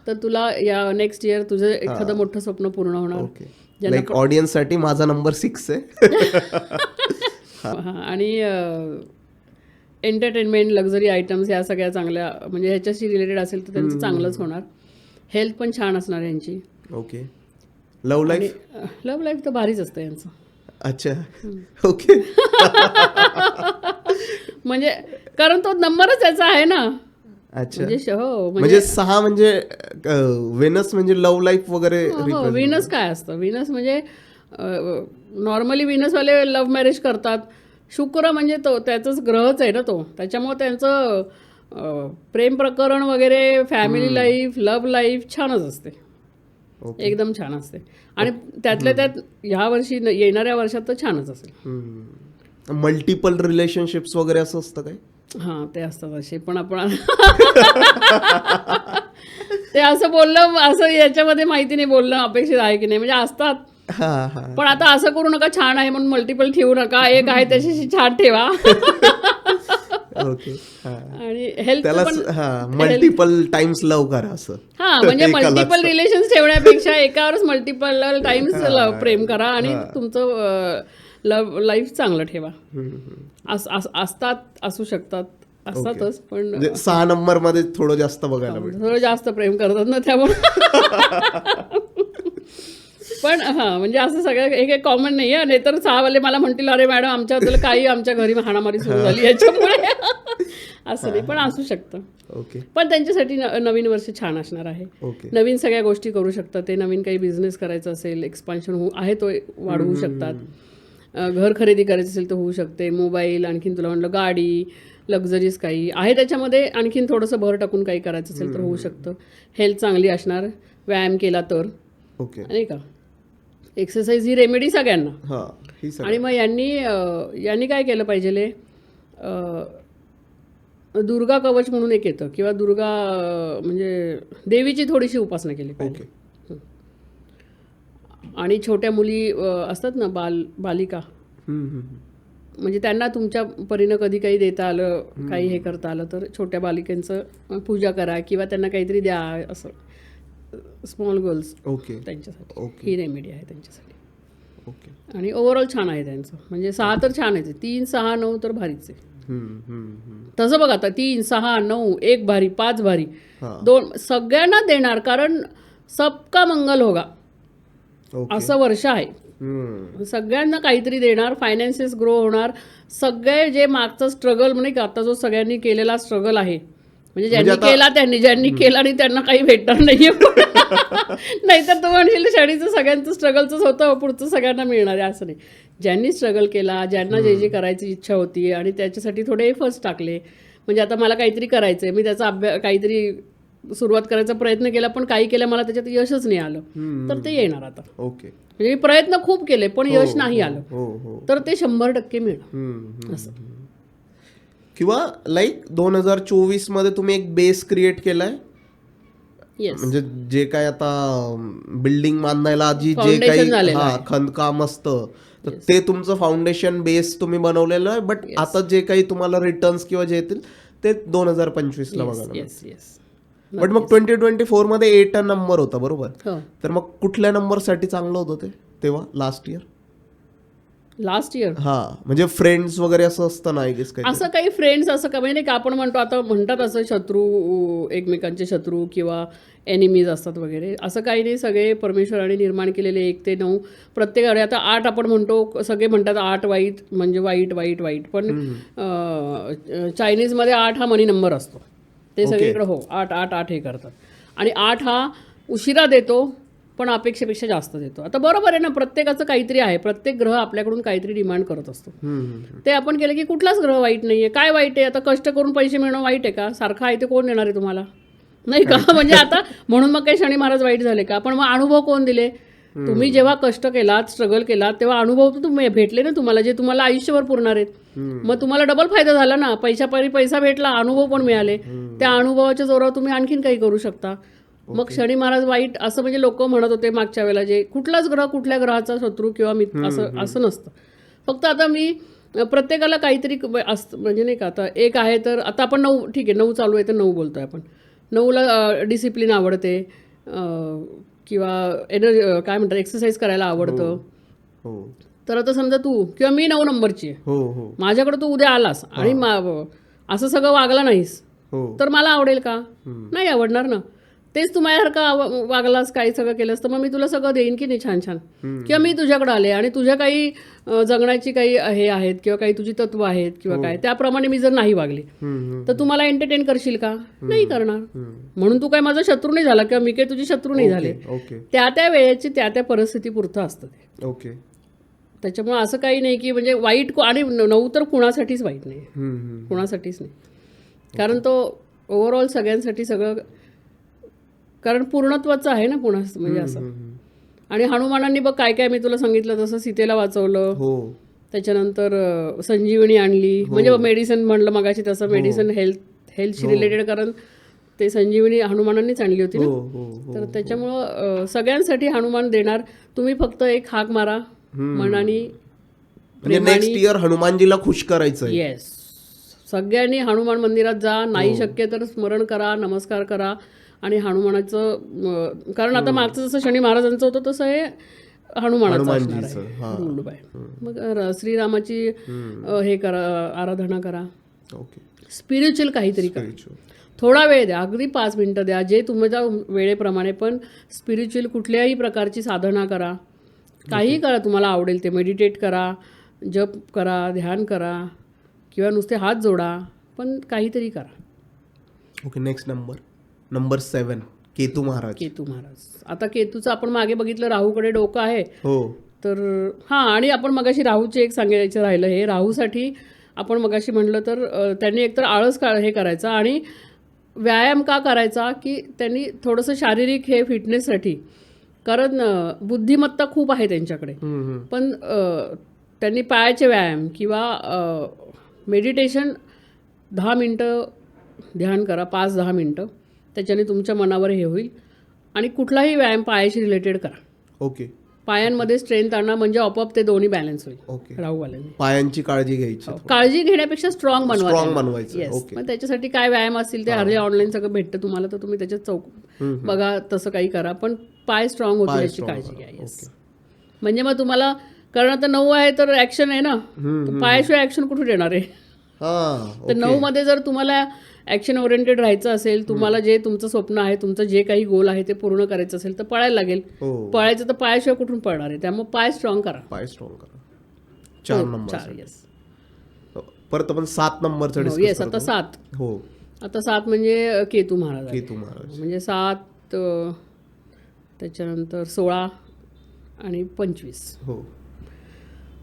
तर तुला या नेक्स्ट इयर तुझं एखादं मोठं स्वप्न पूर्ण होणार. ओके. लाईक ऑडियन्स साठी माझा नंबर 6 आहे. आणि एंटरटेनमेंट, लक्झरी आयटम्स या सगळ्या चांगल्या, म्हणजे ह्याच्याशी रिलेटेड असेल तर त्यांचं चांगलंच होणार. हेल्थ पण छान असणार यांची. Okay. Love life, love life तर भारीच असतं यांचं. अच्छा. ओके. म्हणजे कारण तो नंबरच याचा आहे ना. अच्छा. म्हणजे हो, म्हणजे 6 म्हणजे वेनस म्हणजे लव्ह लाईफ वगैरे. हो, विनस काय असतं? विनस म्हणजे नॉर्मली विनसवाले लव्ह मॅरेज करतात. शुक्र म्हणजे तो त्याचाच ग्रहच आहे ना तो, त्याच्यामुळे त्यांचं प्रेम प्रकरण वगैरे, फॅमिली लाईफ, लव्ह लाईफ छानच असते, एकदम छान असते. आणि त्यातल्या त्यात ह्या वर्षी येणाऱ्या वर्षात तर छानच असेल. मल्टिपल रिलेशनशिप्स वगैरे असं असतं काय? हां, ते असतात असे, पण आपण ते असं बोललं, असं याच्यामध्ये माहिती नाही बोलणं अपेक्षित आहे की नाही, म्हणजे असतात. पण आता असं करू नका छान आहे म्हणून मल्टिपल ठेवू नका, एक आहे त्याच्याशी छान ठेवा. ओके. आणि हेल्थ पण मल्टिपल टाइम्स लव्ह करा असं. हा, म्हणजे मल्टिपल रिलेशन्स ठेवण्यापेक्षा एकावरच मल्टिपल टाइम्स प्रेम करा आणि तुमचं लव्ह लाईफ चांगलं ठेवा. असतात, असू शकतात, असतातच, पण 6 नंबर मध्ये थोडं जास्त बघायला मिळतं. थोडं जास्त प्रेम करतात ना त्यामुळे. पण हां, म्हणजे असं सगळं एक कॉमन नाही आहे. नाहीतर 6 वाले मला म्हणतील अरे मॅडम आमच्याबद्दल काही आमच्या घरी हाणामारी सुरू झाली याच्यामुळे. असं नाही, पण असू शकतं. ओके. पण त्यांच्यासाठी नवीन वर्ष छान असणार आहे. ओके. नवीन सगळ्या गोष्टी करू शकतात ते. नवीन काही बिझनेस करायचा असेल, एक्सपान्शन आहे तो वाढवू शकतात. घर खरेदी करायचं असेल तर होऊ शकते. मोबाईल, आणखीन तुला म्हणलं गाडी, लक्झरीज काही आहे त्याच्यामध्ये, आणखीन थोडंसं भर टाकून काही करायचं असेल तर होऊ शकतं. हेल्थ चांगली असणार, व्यायाम केला तर. ओके. नाही का, एक्सरसाइज ही रेमेडी सगळ्यांना. आणि मग यांनी काय केलं पाहिजे, दुर्गा कवच म्हणून एक येतं, किंवा दुर्गा म्हणजे देवीची थोडीशी उपासना केली पाहिजे. आणि छोट्या मुली असतात ना, बालिका, म्हणजे त्यांना तुमच्या परीनं कधी काही देता आलं, काही हे करता आलं तर छोट्या बालिकांचं पूजा करा किंवा त्यांना काहीतरी द्या, असं स्मॉल गर्ल्स. ओके. त्यांच्यासाठी ही रेमेडी आहे त्यांच्यासाठी. ओके. आणि ओव्हरऑल छान आहे त्यांचं, म्हणजे 6 तर छान आहे, 3, 6, 9 तर भारीच आहे. तसं बघ आता 3, 6, 9 एक भारी, 5 भारी, 2 सगळ्यांना देणार, कारण सबका मंगल होगा असं वर्ष आहे. सगळ्यांना काहीतरी देणार, फायनान्सेस ग्रो होणार. सगळे जे मागचं स्ट्रगल म्हणजे आता जो सगळ्यांनी केलेला स्ट्रगल आहे, म्हणजे ज्यांनी केला आणि त्यांना काही भेटणार नाहीये. नाहीतर तो म्हणशील शाळेचं सगळ्यांचं स्ट्रगलचंच होतं, पुढचं सगळ्यांना मिळणार आहे, असं नाही. ज्यांनी स्ट्रगल केला, ज्यांना जे करायची इच्छा होती आणि त्याच्यासाठी थोडे एफर्ट्स टाकले, म्हणजे आता मला काहीतरी करायचंय, मी त्याचा काहीतरी सुरुवात करायचा प्रयत्न केला, पण काही केलं मला त्याच्यात यशच नाही आलं, तर ते येणार आता. ओके. म्हणजे मी प्रयत्न खूप केले पण यश नाही आलं, तर ते 100% मिळणार असं. किंवा लाईक 2024 मध्ये तुम्ही एक बेस क्रिएट केलाय, म्हणजे जे काय आता बिल्डिंग बांधायला आधी जे काही खंदकाम असतं तर ते तुमचं फाउंडेशन बेस तुम्ही बनवलेलं आहे. बट आता जे काही तुम्हाला रिटर्न्स किंवा जे येतील ते 2025 ला बघायला. बट मग 2024 मध्ये 8 नंबर होता बरोबर, तर मग कुठल्या नंबरसाठी चांगलं होतं ते तेव्हा लास्ट इयर? म्हणजे फ्रेंड्स वगैरे असं असतं ना, असं काही फ्रेंड्स असं का म्हणजे का आपण म्हणतो, आता म्हणतात असं शत्रू, एकमेकांचे शत्रू किंवा एनिमीज असतात वगैरे, असं काही नाही. सगळे परमेश्वराने निर्माण केलेले 1 ते 9 प्रत्येकाकडे. आता 8 आपण म्हणतो, सगळे म्हणतात 8 वाईट म्हणजे वाईट वाईट वाईट, पण चायनीजमध्ये 8 हा मनी नंबर असतो, ते सगळीकडे 8 8 8 हे करतात. आणि 8 हा उशिरा देतो, पण अपेक्षेपेक्षा जास्त देतो. आता बरोबर आहे ना, प्रत्येकाचं काहीतरी आहे, प्रत्येक ग्रह आपल्याकडून काहीतरी डिमांड करत असतो. ते आपण केलं की कुठलाच ग्रह वाईट नाही आहे. काय वाईट आहे? आता कष्ट करून पैसे मिळणं वाईट आहे का? सारखं आहे ते कोण देणार आहे तुम्हाला, नाही का? म्हणजे आता म्हणून मग काही शनी महाराज वाईट झाले का? पण मग अनुभव कोण दिले? तुम्ही जेव्हा कष्ट केलात, स्ट्रगल केलात, तेव्हा अनुभव तर तुम्ही भेटले ना तुम्हाला, जे तुम्हाला आयुष्यभर पुरणार आहेत. मग तुम्हाला डबल फायदा झाला ना, पैशापरी पैसा भेटला, अनुभव पण मिळाले. त्या अनुभवाच्या जोरावर तुम्ही आणखीन काही करू शकता. मग शनी महाराज वाईट असं म्हणजे लोक म्हणत होते मागच्या वेळेला, जे कुठलाच ग्रह कुठल्या ग्रहाचा शत्रू किंवा मित्र असं नसतं. फक्त आता मी प्रत्येकाला काहीतरी असतं, म्हणजे नाही का, आता एक आहे तर आता आपण 9, ठीक आहे 9 चालू आहे तर 9 बोलतोय आपण. 9ला डिसिप्लिन आवडते किंवा काय म्हणतात एक्सरसाइज करायला आवडतं. तर आता समजा तू किंवा मी 9 नंबरची आहे, माझ्याकडे तू उद्या आलास आणि असं सगळं वागला नाहीस तर मला आवडेल का? नाही आवडणार ना. तेच तू माझ्यासारखं वागलास, काही सगळं केलंस तर मग मी तुला सगळं देईन की नाही छान छान. किंवा मी तुझ्याकडे आले आणि तुझ्या काही जगण्याची काही हे आहेत किंवा काही तुझी तत्व आहेत किंवा काय, त्याप्रमाणे मी जर नाही वागली तर तू मला एंटरटेन करशील का? नाही करणार. म्हणून तू काय माझा शत्रू नाही झाला किंवा मी काही तुझी शत्रू नाही झाले. त्या वेळेची त्या परिस्थिती पुरतं असतं ते. ओके. त्याच्यामुळे असं काही नाही की म्हणजे वाईट आणि 9 तर कुणासाठीच वाईट नाही, कुणासाठीच नाही. कारण तो ओव्हरऑल सगळ्यांसाठी सगळं, कारण पूर्णत्वाचं आहे ना पुन्हा, म्हणजे असं. आणि हनुमानांनी बघ काय काय मी तुला सांगितलं तसं सीतेला वाचवलं, त्याच्यानंतर संजीवनी आणली, म्हणजे मेडिसिन म्हणलं मगाशी तसं मेडिसिन हेल्थशी रिलेटेड, कारण ते संजीवनी हनुमानांनीच आणली होती ना. तर त्याच्यामुळं सगळ्यांसाठी हनुमान देणार. तुम्ही फक्त एक हाक मारा मनाने, नेक्स्ट इयर हनुमानजीला खुश करायचं. येस, सगळ्यांनी हनुमान मंदिरात जा, नाही शक्य तर स्मरण करा, नमस्कार करा आणि हनुमानाचं, कारण आता मागचं जसं शनी महाराजांचं होतं तसं हे हनुमानाचं असणार आहे. रुंडबाय. मग श्रीरामाची हे करा, आराधना करा. स्पिरिच्युअल काहीतरी करा, थोडा वेळ द्या, अगदी 5 मिनिटं द्या, जे तुमच्या वेळेप्रमाणे, पण स्पिरिच्युअल कुठल्याही प्रकारची साधना करा, काहीही करा तुम्हाला आवडेल ते. मेडिटेट करा, जप करा, ध्यान करा किंवा नुसते हात जोडा, पण काहीतरी करा. Okay. Next number 7 Ketu Maharaj. Ketu Maharaj. आता केतूचं आपण मागे बघितलं, राहूकडे डोकं आहे. तर हां, आणि आपण मगाशी राहूचे एक सांगायचं राहिलं, हे राहूसाठी आपण मगाशी म्हटलं तर त्यांनी एकतर आळस हे करायचा आणि व्यायाम का करायचा, की त्यांनी थोडंसं शारीरिक हे फिटनेससाठी, कारण बुद्धिमत्ता खूप आहे त्यांच्याकडे, पण त्यांनी पायाचे व्यायाम किंवा मेडिटेशन 10 मिनटं ध्यान करा, 5-10 मिनटं, त्याच्याने तुमच्या मनावर हे होईल. आणि कुठलाही व्यायाम पायाशी रिलेटेड करा. ओके. पायांमध्ये स्ट्रेंथ आणा, म्हणजे आपोआप ते दोन्ही बॅलन्स होईल. ओके. राहूवाल्यांनी पायांची काळजी घ्यायची, काळजी घेण्यापेक्षा स्ट्रॉंग बनवायचं. येस. मग त्याच्यासाठी काय व्यायाम असतील ते हल्ली ऑनलाईन सगळं भेटतं तुम्हाला, तर तुम्ही त्याच्यात बघा, तसं काही करा, पण पाय स्ट्रॉंग होतील याची काळजी घ्या. येस. म्हणजे मग तुम्हाला, कारण आता 9 आहे तर ऍक्शन आहे ना, पायाशिवाय ऍक्शन कुठून येणार आहे? तर 9 मध्ये जर तुम्हाला ऍक्शन ओरिएंटेड राहायचं असेल, तुम्हाला जे तुमचं स्वप्न आहे, तुमचं जे काही गोल आहे ते पूर्ण करायचं असेल तर पळायला लागेल. पळायचं तर पायाशिवाय कुठून पळणार आहे? त्यामुळे पाय स्ट्रॉंग करा. 4 नंबर. येस. परत आपण 7 नंबरचं. येस. आता 7. हो, आता 7 म्हणजे केतू महाराज. म्हणजे 7, त्याच्यानंतर 16 आणि 25.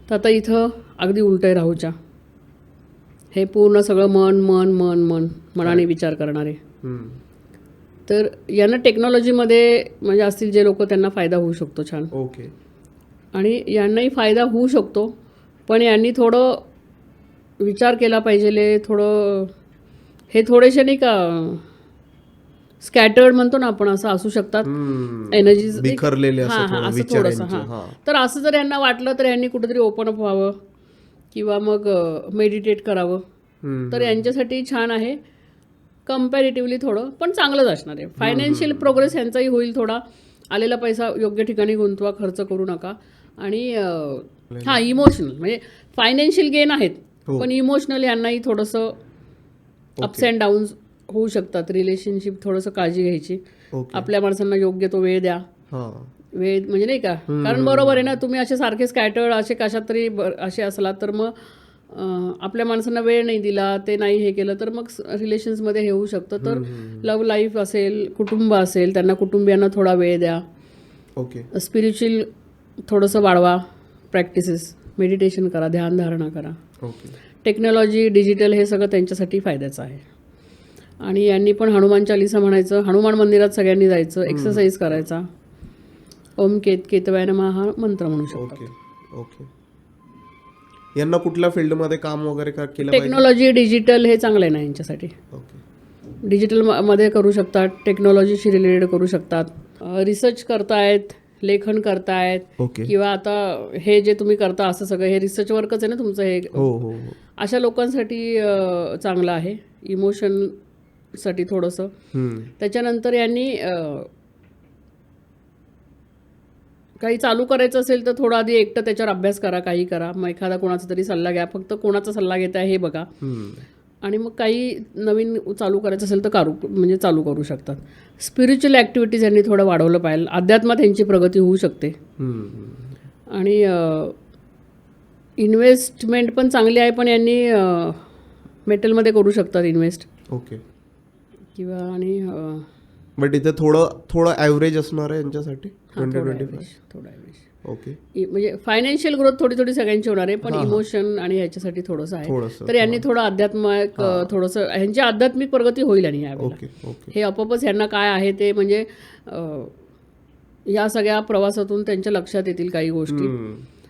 तर आता इथं अगदी उलट आहे राहूच्या. हे पूर्ण सगळं मनाने विचार करणारे. तर यांना टेक्नॉलॉजीमध्ये म्हणजे असतील जे लोक, त्यांना फायदा होऊ शकतो छान. ओके. आणि यांनाही फायदा होऊ शकतो, पण यांनी थोडं विचार केला पाहिजे. थोडं हे थोडेसे नाही का स्कॅटर्ड म्हणतो ना आपण, असं असू शकतात, एनर्जीज बिखरलेले. असं थोडंसं. तर असं जर यांना वाटलं तर यांनी कुठेतरी ओपन अप व्हावं किंवा मग मेडिटेट करावं, तर यांच्यासाठी छान आहे. कम्पॅरेटिव्हली थोडं पण चांगलंच असणार आहे. फायनान्शियल प्रोग्रेस यांचाही होईल. थोडा आलेला पैसा योग्य ठिकाणी गुंतवा, खर्च करू नका. आणि इमोशनल म्हणजे फायनान्शियल गेन आहेत, पण इमोशनल यांनाही थोडंसं अप्स अँड डाऊन्स होऊ शकतात. रिलेशनशिप थोडंसं काळजी घ्यायची. आपल्या माणसांना योग्य तो वेळ द्या. वेळ म्हणजे नाही का, कारण बरोबर आहे ना, तुम्ही असे सारखे स्कॅटर्ड असे कशात तरी असे असलात तर मग आपल्या माणसांना वेळ नाही दिला, ते नाही हे केलं तर मग रिलेशन्समध्ये हे होऊ शकतं. तर लव्ह लाईफ असेल, कुटुंब असेल, त्यांना कुटुंबियांना थोडा वेळ द्या. ओके. स्पिरिच्युअल थोडंसं वाढवा, प्रॅक्टिसेस, मेडिटेशन करा, ध्यानधारणा करा. ओके. टेक्नॉलॉजी, डिजिटल हे सगळं त्यांच्यासाठी फायद्याचं आहे. आणि यांनी पण हनुमान चालिसा म्हणायचं, हनुमान मंदिरात सगळ्यांनी जायचं, एक्सरसाइज करायचा, ओम केतवाय नमः हा मंत्र म्हणू शकतो. ओके. ओके. यांना कुठल्या फील्डमध्ये काम वगैरे केलं पाहिजे? टेक्नॉलॉजी, डिजिटल हे चांगलं आहे ना यांच्यासाठी. ओके. डिजिटल मध्ये करू शकतात, टेक्नॉलॉजीशी रिलेटेड करू शकतात, रिसर्च करतायत, लेखन करतायत, ओके. किंवा आता हे जे तुम्ही करता असं सगळं हे रिसर्च वर्कच आहे ना तुमचं हे. हो हो हो. अशा लोकांसाठी चांगलं आहे. इमोशनसाठी थोडंसं. त्याच्यानंतर यांनी काही चालू करायचं असेल तर थोडं आधी एकटं त्याच्यावर अभ्यास करा, काही करा, मग एखादा कोणाचा तरी सल्ला घ्या. फक्त कोणाचा सल्ला घेताय हे बघा, आणि मग काही नवीन चालू करायचं असेल तर चालू करू शकतात. स्पिरिच्युअल ॲक्टिव्हिटीज यांनी थोडं वाढवलं पाहिजे. अध्यात्मात यांची प्रगती होऊ शकते. आणि इन्व्हेस्टमेंट पण चांगली आहे, पण यांनी मेटलमध्ये करू शकतात इन्व्हेस्ट. ओके. किंवा आणि बट इथे थोडं ॲव्हरेज असणार आहे यांच्यासाठी. थोडं ॲव्हरेज. ओके. म्हणजे फायनान्शियल ग्रोथ थोडी सगळ्यांची होणार आहे, पण इमोशन आणि ह्याच्यासाठी थोडंसं आहे. तर यांनी थोडं आध्यात्मिक थोडंसं ह्यांची आध्यात्मिक प्रगती होईल. आणि यावेळेला हे आपोआपच यांना काय आहे ते म्हणजे या सगळ्या प्रवासातून त्यांच्या लक्षात येतील काही गोष्टी.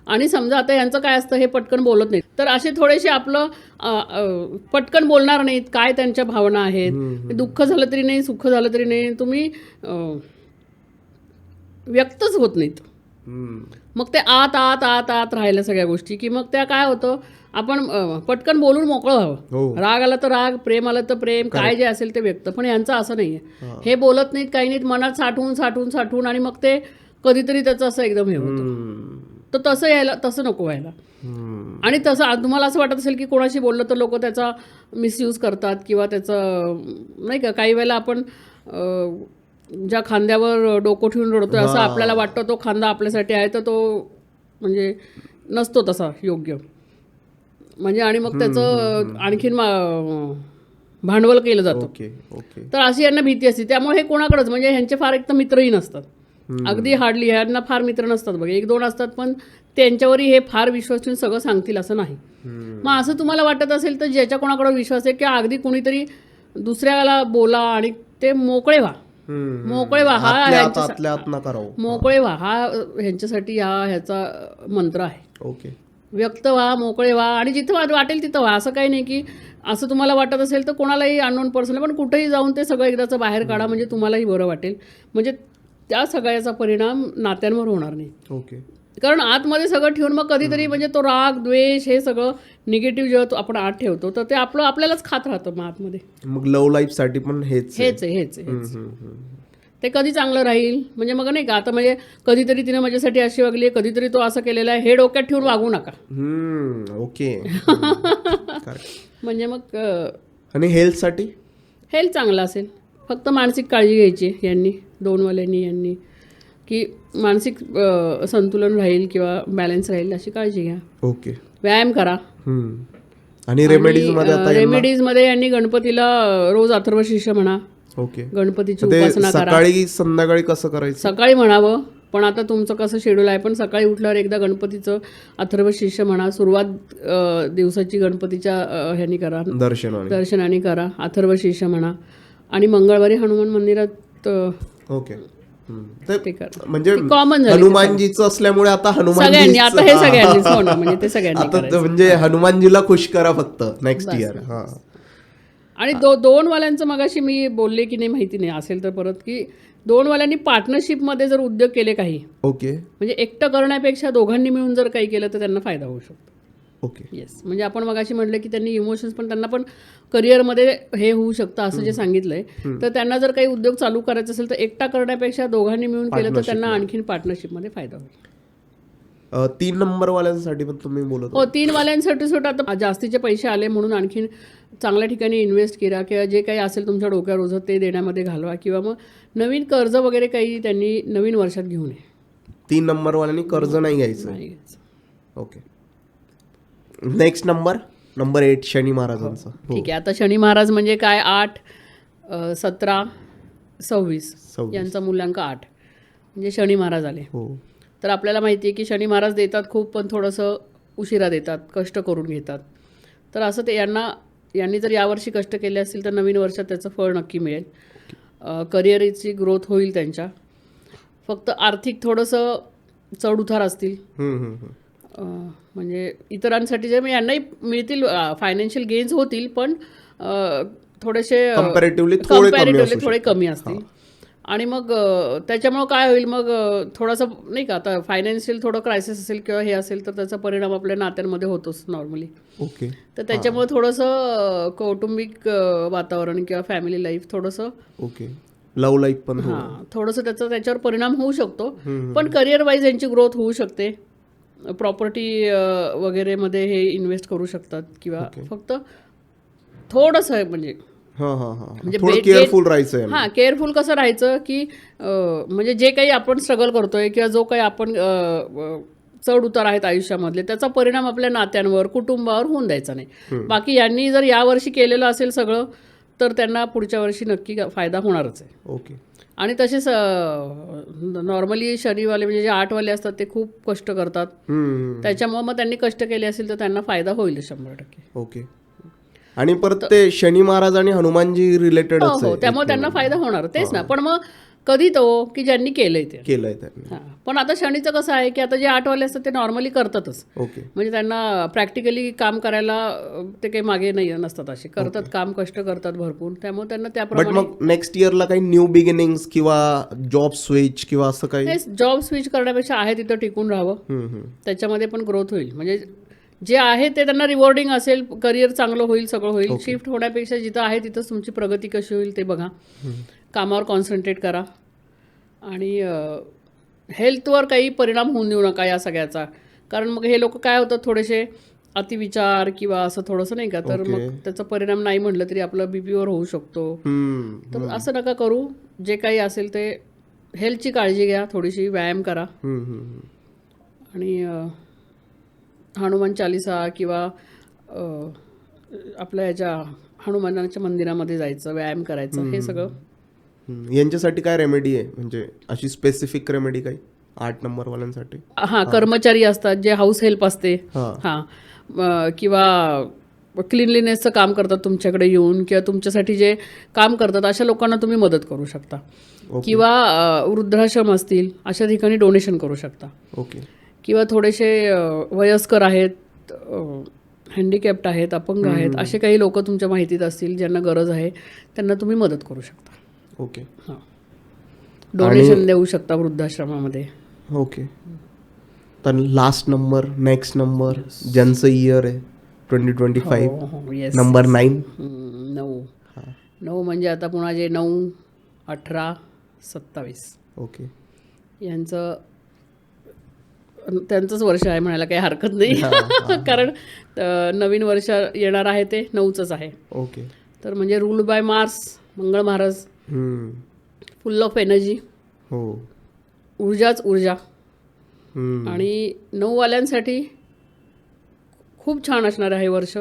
आणि समजा आता यांचं काय असतं, हे पटकन बोलत नाहीत, तर असे थोडेसे आपलं पटकन बोलणार नाहीत, काय त्यांच्या भावना आहेत, दुःख झालं तरी नाही, सुख झालं तरी नाही, तुम्ही व्यक्तच होत नाहीत. मग ते आत आत आत आत राहिल्या सगळ्या गोष्टी, की मग त्या काय होतं, आपण पटकन बोलून मोकळं व्हावं. राग आला तर राग, प्रेम आलं तर प्रेम, काय जे असेल ते व्यक्त. पण यांचं असं नाहीये. हे बोलत नाहीत, काही नाहीत, मनात साठवून साठवून साठवून, आणि मग ते कधीतरी त्याचं असं एकदम हे होतं. तर तसं नको व्हायला. आणि तसं तुम्हाला असं वाटत असेल की कोणाशी बोललं तर लोक त्याचा मिसयूज करतात, किंवा त्याचं नाही का, काही वेळेला आपण ज्या खांद्यावर डोकं ठेवून रडतोय असं आपल्याला वाटतं, तो खांदा आपल्यासाठी आहे, तर तो म्हणजे नसतो तसा योग्य. म्हणजे आणि मग त्याचं आणखीन भांडवल केलं जातं. तर अशी यांना भीती असते. त्यामुळे हे कोणाकडेच म्हणजे ह्यांचे फार एक तर मित्रही नसतात. अगदी हार्डली. ह्यांना फार मित्र नसतात बघा, 1-2 असतात, पण त्यांच्यावरही हे फार विश्वास ठेवून सगळं सांगतील असं नाही. मग असं तुम्हाला वाटत असेल तर ज्याच्या कोणाकडे विश्वास आहे, की अगदी कुणीतरी दुसऱ्याला बोला आणि ते मोकळे व्हा. मोकळे व्हा हा मोकळे व्हा हा ह्यांच्यासाठी ह्याचा मंत्र आहे. ओके. व्यक्त व्हा, मोकळे व्हा, आणि जिथं वाटेल तिथं व्हा. असं काही नाही की असं तुम्हाला वाटत असेल तर कोणालाही अननोन पर्सन, पण कुठेही जाऊन ते सगळं एकदाचं बाहेर काढा, म्हणजे तुम्हालाही बरं वाटेल. म्हणजे त्या सगळ्याचा परिणाम नात्यांवर होणार नाही. ओके. कारण आतमध्ये सगळं ठेवून मग कधीतरी म्हणजे तो राग, द्वेष, हे सगळं निगेटिव्ह जेव्हा आपण आत ठेवतो तर ते आपल्यालाच खात राहतं मग आतमध्ये. मग लव्ह लाईफ साठी पण हेच आहे. ते कधी चांगलं राहील म्हणजे मग नाही का, आता म्हणजे कधीतरी तिने माझ्यासाठी अशी वागली, कधीतरी तो असं केलेला आहे, हे डोक्यात ठेवून वागू नका. ओके. म्हणजे मग आणि हेल्थ चांगलं असेल. फक्त मानसिक काळजी घ्यायची यांनी, 2 वाल्यांनी यांनी, की मानसिक संतुलन राहील किंवा बॅलन्स राहील अशी काळजी घ्या. ओके. व्यायाम करा. आणि रेमेडीज मध्ये यांनी गणपतीला रोज अथर्वशीर्ष म्हणा. ओके. गणपतीची उपासना करा. सकाळी संध्याकाळी कसं करायचं? सकाळी म्हणावं, पण आता तुमचं कसं शेड्यूल आहे, पण सकाळी उठल्यावर एकदा गणपतीचं अथर्वशीर्ष म्हणा. सुरुवात दिवसाची गणपतीच्या ह्यांनी करा, दर्शनाने करा, अथर्वशीर्ष म्हणा. आणि मंगळवारी हनुमान मंदिरात. ओके. म्हणजे कॉमन हनुमानजीचं असल्यामुळे आता सगळ्यांनी आता हे सगळ्यांनीच होणार, म्हणजे ते सगळ्यांनी म्हणजे हनुमानजीला खुश करा फक्त नेक्स्ट इयर. आणि 2 वाल्यांचं मगाशी मी बोलले की नाही माहिती नाही असेल तर परत, की 2 वाल्यांनी पार्टनरशिपमध्ये जर उद्योग केले काही, ओके, म्हणजे एकटं करण्यापेक्षा दोघांनी मिळून जर काही केलं तर त्यांना फायदा होऊ शकतो. ओके. येस. म्हणजे आपण मगाशी म्हटलं की त्यांनी इमोशन्स पण त्यांना पण करिअरमध्ये हे होऊ शकतं असं जे सांगितलंय. तर त्यांना जर काही उद्योग चालू करायचा असेल तर एकटा करण्यापेक्षा दोघांनी मिळून केलं तर त्यांना आणखीन पार्टनरशिपमध्ये फायदा होईल. 3 नंबर वाल्यांसाठी पण तुम्ही बोलत हो, 3 वाल्यांसाठी सुद्धा आता जास्तीचे पैसे आले म्हणून आणखीन चांगल्या ठिकाणी इन्व्हेस्ट करा, किंवा जे काही असेल तुमच्या डोक्यावर ओझं ते देण्यामध्ये घालवा, किंवा मग नवीन कर्ज वगैरे काही त्यांनी नवीन वर्षात घेऊ नये. 3 नंबर वाल्यांनी कर्ज नाही घ्यायचं. ओके. नेक्स्ट नंबर 8 शनी महाराजांचा. ठीक आहे. आता शनी महाराज म्हणजे काय, 8, 17, 26 यांचा मूल्यांक 8. म्हणजे शनी महाराज आले. हो. तर आपल्याला माहिती आहे की शनी महाराज देतात खूप, पण थोडंसं उशिरा देतात, कष्ट करून घेतात. तर असं ते यांनी जर यावर्षी कष्ट केले असतील तर नवीन वर्षात त्याचं फळ नक्की मिळेल. करिअरची ग्रोथ होईल त्यांच्या. फक्त आर्थिक थोडंसं चढउतार असतील. म्हणजे इतरांसाठी जे यांनाही मिळतील, फायनान्शियल गेन्स होतील, पण थोडेसे कंपॅरेटिव्हली थोडे कमी असतील. आणि मग त्याच्यामुळं काय होईल, मग थोडंसं नाही का, आता फायनान्शियल थोडं क्रायसिस असेल किंवा हे असेल तर त्याचा परिणाम आपल्या नात्यांमध्ये होतोच नॉर्मली. ओके. तर त्याच्यामुळे थोडंसं कौटुंबिक वातावरण किंवा फॅमिली लाईफ थोडंसं, ओके, लव्ह लाईफ पण थोडंसं त्याच्यावर परिणाम होऊ शकतो. पण करिअर वाईज यांची ग्रोथ होऊ शकते. प्रॉपर्टी वगैरेमध्ये हे इन्व्हेस्ट करू शकतात किंवा फक्त थोडंसं म्हणजे केअरफुल राहायचं. हां, केअरफुल कसं राहायचं की म्हणजे जे काही आपण स्ट्रगल करतोय किंवा जो काही आपण चढ उतार आहेत आयुष्यामधले, त्याचा परिणाम आपल्या नात्यांवर, कुटुंबावर होऊन द्यायचा नाही. बाकी यांनी जर यावर्षी केलेलं असेल सगळं तर त्यांना पुढच्या वर्षी नक्की फायदा होणारच आहे. ओके. आणि तसेच नॉर्मली शनिवाले म्हणजे जे 8 वाले असतात ते खूप कष्ट करतात. त्याच्यामुळे मग त्यांनी कष्ट केले असेल तर त्यांना फायदा होईल 100%. ओके. आणि परत ते शनी महाराज आणि हनुमानजी रिलेटेड हो, त्यामुळे त्यांना फायदा होणार. तेच ना. पण मग कधी तो की ज्यांनी केलंय ते केलंय त्यांनी. पण आता शनीचं कसं आहे की आता जे 8 वाले असतात ते नॉर्मली करतातच. ओके. म्हणजे त्यांना प्रॅक्टिकली काम करायला ते काही मागे नाही नसतात, असे करतात काम, कष्ट करतात भरपूर. त्यामुळे त्यांना त्याप्रमाणे. मग नेक्स्ट इयरला काही न्यू बिगिनिंग्स किंवा जॉब स्विच किंवा असं काही? जॉब स्विच करण्यापेक्षा आहे तिथं टिकून राहावं, त्याच्यामध्ये पण ग्रोथ होईल. म्हणजे जे आहे ते त्यांना रिवॉर्डिंग असेल, करिअर चांगलं होईल, सगळं होईल. शिफ्ट होण्यापेक्षा जिथं आहे तिथंच तुमची प्रगती कशी होईल ते बघा. कामावर कॉन्सन्ट्रेट करा आणि हेल्थवर काही परिणाम होऊन देऊ नका या सगळ्याचा. कारण मग हे लोक काय होतात, थोडेसे अतिविचार किंवा असं थोडंसं नाही का, तर मग त्याचा परिणाम नाही म्हटलं तरी आपलं बीपीवर होऊ शकतो. तर असं नका करू. जे काही असेल ते हेल्थची काळजी घ्या, थोडीशी व्यायाम करा आणि हनुमान चालिसा किंवा आपल्या ह्याच्या हनुमानाच्या मंदिरामध्ये जायचं, व्यायाम करायचं, हे सगळं. यांच्यासाठी काय रेमेडी आहे, म्हणजे अशी स्पेसिफिक रेमेडी काही 8 नंबर वाल्यांसाठी? हां, कर्मचारी असतात जे हाऊस हेल्प असते, हां, किंवा क्लिनलीनेसचं काम करतात तुमच्याकडे येऊन, किंवा तुमच्यासाठी जे काम करतात अशा लोकांना तुम्ही मदत करू शकता. किंवा वृद्धाश्रम असतील अशा ठिकाणी डोनेशन करू शकता. ओके. किंवा थोडेसे वयस्कर आहेत, हँडिकॅप्ट आहेत, अपंग आहेत, असे काही लोक तुमच्या माहितीत असतील ज्यांना गरज आहे, त्यांना तुम्ही मदत करू शकता. ओके. हां, डोनेशन देऊ शकता वृद्धाश्रमामध्ये. ओके. तर लास्ट नंबर, नेक्स्ट नंबर, ज्यांचं इयर आहे 2025, नंबर 9. 9 म्हणजे आता पुन्हा जे 9, 18, 27 ओके, त्यांचंच वर्ष आहे म्हणायला काही हरकत नाही. कारण नवीन वर्ष येणार आहे ते 9चंच आहे. ओके. तर म्हणजे रूल्ड बाय मार्स, मंगळ महाराज, फुल ऑफ एनर्जी, हो, ऊर्जाच ऊर्जा. आणि 9 वाल्यांसाठी खूप छान असणार आहे वर्ष.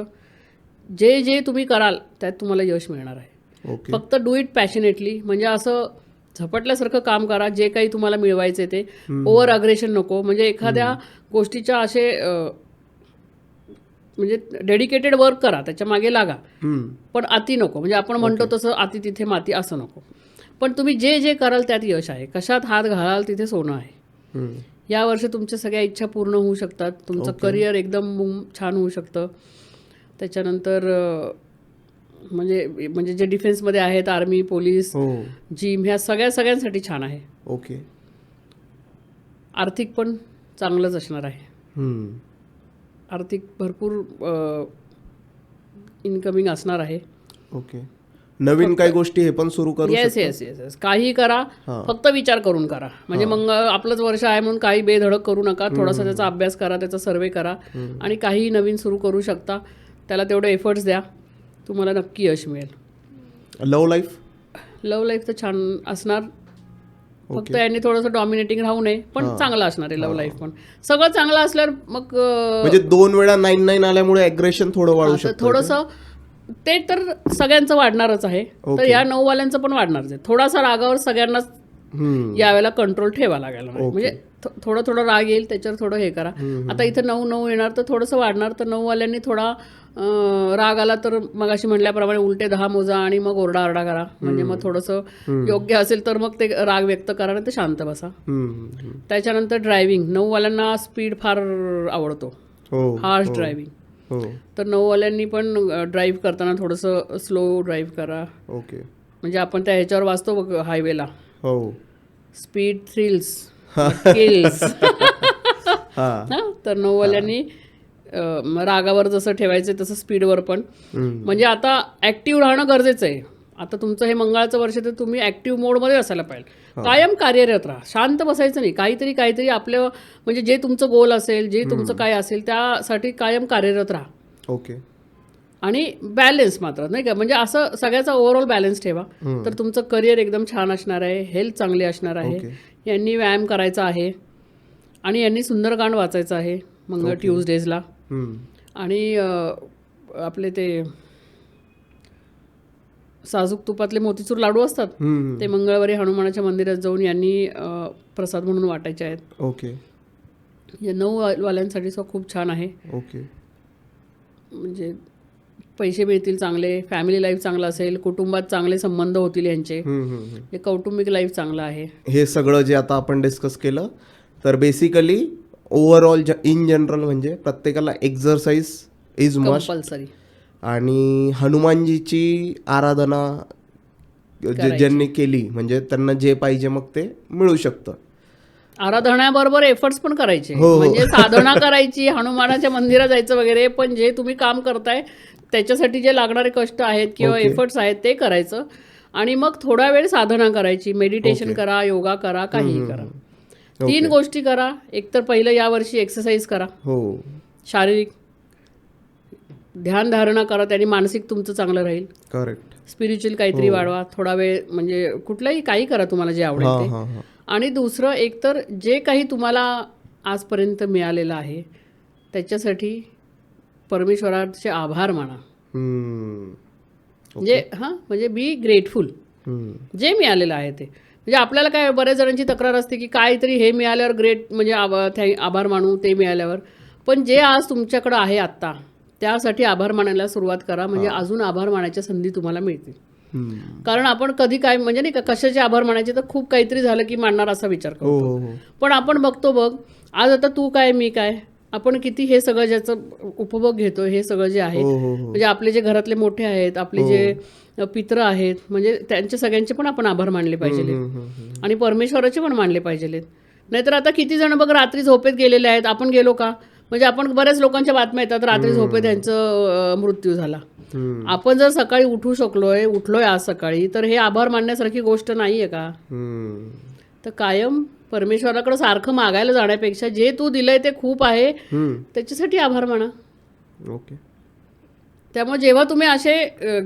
जे जे तुम्ही कराल त्यात तुम्हाला यश मिळणार आहे. फक्त डू इट पॅशनेटली, म्हणजे असं झपटल्यासारखं काम करा. जे काही तुम्हाला मिळवायचे ते, ओव्हर अग्रेशन नको. म्हणजे एखाद्या गोष्टीच्या असे म्हणजे डेडिकेटेड वर्क करा, त्याच्या मागे लागा, पण अति नको. म्हणजे आपण म्हणतो तसं अति तिथे माती असं नको. पण तुम्ही जे जे कराल त्यात यश आहे. कशात हात घालाल तिथे सोनं आहे. या वर्षी तुमच्या सगळ्या इच्छा पूर्ण होऊ शकतात. तुमचं करिअर एकदम छान होऊ शकतं. त्याच्यानंतर म्हणजे जे डिफेन्समध्ये आहेत, आर्मी, पोलीस, जिम, ह्या सगळ्यांसाठी छान आहे. ओके. आर्थिक पण चांगलंच असणार आहे. आर्थिक भरपूर इन्कमिंग असणार आहे. ओके. नवीन काही गोष्टी हे पण सुरू करू शकता? येस. काही करा, फक्त विचार करून करा. म्हणजे मग आपलंच वर्ष आहे म्हणून काही बेधडक करू नका. थोडासा त्याचा अभ्यास करा, त्याचा सर्वे करा आणि काही नवीन सुरू करू शकता. त्याला तेवढे एफर्ट्स द्या, तुम्हाला नक्की यश मिळेल. लव्ह लाईफ तर छान असणार. फक्त यांनी थोडंसं डॉमिनेटिंग राहू नये, पण चांगलं असणार आहे लव्ह लाईफ पण. सगळं चांगलं असल्यावर मग म्हणजे 2 वेळा 9 आल्यामुळे अग्रेशन थोडं वाढू शकतं. थोडंसं ते तर सगळ्यांचं वाढणारच आहे. तर या 9 वाल्यांचं पण वाढणारच आहे. थोडासा रागावर सगळ्यांनाच यावेळेला कंट्रोल ठेवा लागायला नाही. म्हणजे थोडं थोडं राग येईल त्याच्यावर थोडं हे करा. आता इथं 9 येणार तर थोडंसं वाढणार, तर 9 वाल्यांनी थोडा राग आला तर मगाशी म्हटल्याप्रमाणे उलटे 10 मोजा आणि मग ओरडा करा. म्हणजे मग थोडंसं योग्य असेल तर मग ते राग व्यक्त करा आणि ते शांत बसा. त्याच्यानंतर ड्रायव्हिंग, 9 वाल्यांना स्पीड फार आवडतो, हार्श ड्रायव्हिंग. तर 9 वाल्यांनी पण ड्राईव्ह करताना थोडंसं स्लो ड्राईव्ह करा. ओके. म्हणजे आपण त्या ह्याच्यावर वाचतो बघ हायवेला, स्पीड थ्रिल्स किल्स. तर 9 वाल्यांनी रागावर जसं ठेवायचं तसं स्पीडवर पण. म्हणजे आता ऍक्टिव्ह राहणं गरजेचं आहे. आता तुमचं हे मंगळाचं वर्ष तर तुम्ही ऍक्टिव्ह मोडमध्ये असायला पाहिजे. कायम कार्यरत राहा, शांत बसायचं नाही. काहीतरी आपलं म्हणजे जे तुमचं गोल असेल, जे तुमचं काय असेल त्यासाठी कायम कार्यरत राहा. ओके. आणि बॅलन्स मात्र नाही का, म्हणजे असं सगळ्याचा ओव्हरऑल बॅलन्स ठेवा. तर तुमचं करिअर एकदम छान असणार आहे, हेल्थ चांगली असणार आहे. यांनी व्यायाम करायचा आहे आणि यांनी सुंदरकांड वाचायचं आहे ट्यूजडेजला. आणि आपले ते साजूक तुपातले मोतीचूर लाडू असतात ते मंगळवारी हनुमानाच्या मंदिरात जाऊन यांनी प्रसाद म्हणून वाटायचे आहेत. ओके. या 9 वाल्यांसाठी खूप छान आहे. ओके. म्हणजे पैसे मिळतील चांगले, फॅमिली लाईफ चांगलं असेल, कुटुंबात चांगले संबंध होतील यांचे, हे कौटुंबिक लाईफ चांगलं आहे. हे सगळं जे आता आपण डिस्कस केलं तर बेसिकली ओव्हरऑल इन जनरल म्हणजे प्रत्येकाला एक्झरसाइज इज मस्ट कंपल्सरी. आणि हनुमानजीची आराधना ज्यांनी केली म्हणजे त्यांना जे पाहिजे मग ते मिळू शकतं. आराधण्याबरोबर एफर्ट्स पण करायचे, म्हणजे साधना करायची, हनुमानाच्या मंदिरात जायचं वगैरे, पण जे तुम्ही काम करताय त्याच्यासाठी जे लागणारे कष्ट आहेत किंवा एफर्ट्स आहेत ते करायचं. आणि मग थोडा वेळ साधना करायची, मेडिटेशन करा, योगा करा, काहीही करा. 3 गोष्टी करा. एक तर पहिलं यावर्षी एक्सरसाइज करा, शारीरिक ध्यान धारणा करा, त्याने मानसिक तुमचं चांगलं राहील. करेक्ट. स्पिरिच्युअल काहीतरी वाढवा, थोडा वेळ म्हणजे कुठलाही काही करा तुम्हाला जे आवडेल ते. आणि दुसरं एक तर जे काही तुम्हाला आजपर्यंत मिळालेलं आहे त्याच्यासाठी परमेश्वराचे आभार माना. म्हणजे बी ग्रेटफुल जे मिळालेलं आहे ते. म्हणजे आपल्याला काय बऱ्याच जणांची तक्रार असते की काहीतरी हे मिळाल्यावर ग्रेट म्हणजे आभार मानू ते मिळाल्यावर, पण जे आज तुमच्याकडं आहे आत्ता त्यासाठी आभार मानायला सुरुवात करा. म्हणजे अजून आभार मानायच्या संधी तुम्हाला मिळतील. कारण आपण कधी काय म्हणजे नाही का कशाचे आभार मानायचे, तर खूप काहीतरी झालं की मानणार असा विचार करतो. पण आपण बघतो बघ आज आता तू काय मी काय, आपण किती हे सगळं ज्याचं उपभोग घेतो, हे सगळं जे आहे म्हणजे आपले जे घरातले मोठे आहेत, आपले जे पित्र आहेत, म्हणजे त्यांचे सगळ्यांचे पण आपण आभार मानले पाहिजे आणि परमेश्वराचे पण मानले पाहिजे. नाहीतर आता किती जण बघ रात्री झोपेत गेलेले आहेत, आपण गेलो का? म्हणजे आपण बऱ्याच लोकांच्या बातम्या येतात रात्री झोपेत त्यांचं मृत्यू झाला. आपण जर सकाळी उठलोय आज सकाळी, तर हे आभार मानण्यासारखी गोष्ट नाहीये का? तर कायम परमेश्वराकडे सारखं मागायला जाण्यापेक्षा जे तू दिलंय ते खूप आहे त्याच्यासाठी आभार माना. ओके. त्यामुळे जेव्हा तुम्ही असे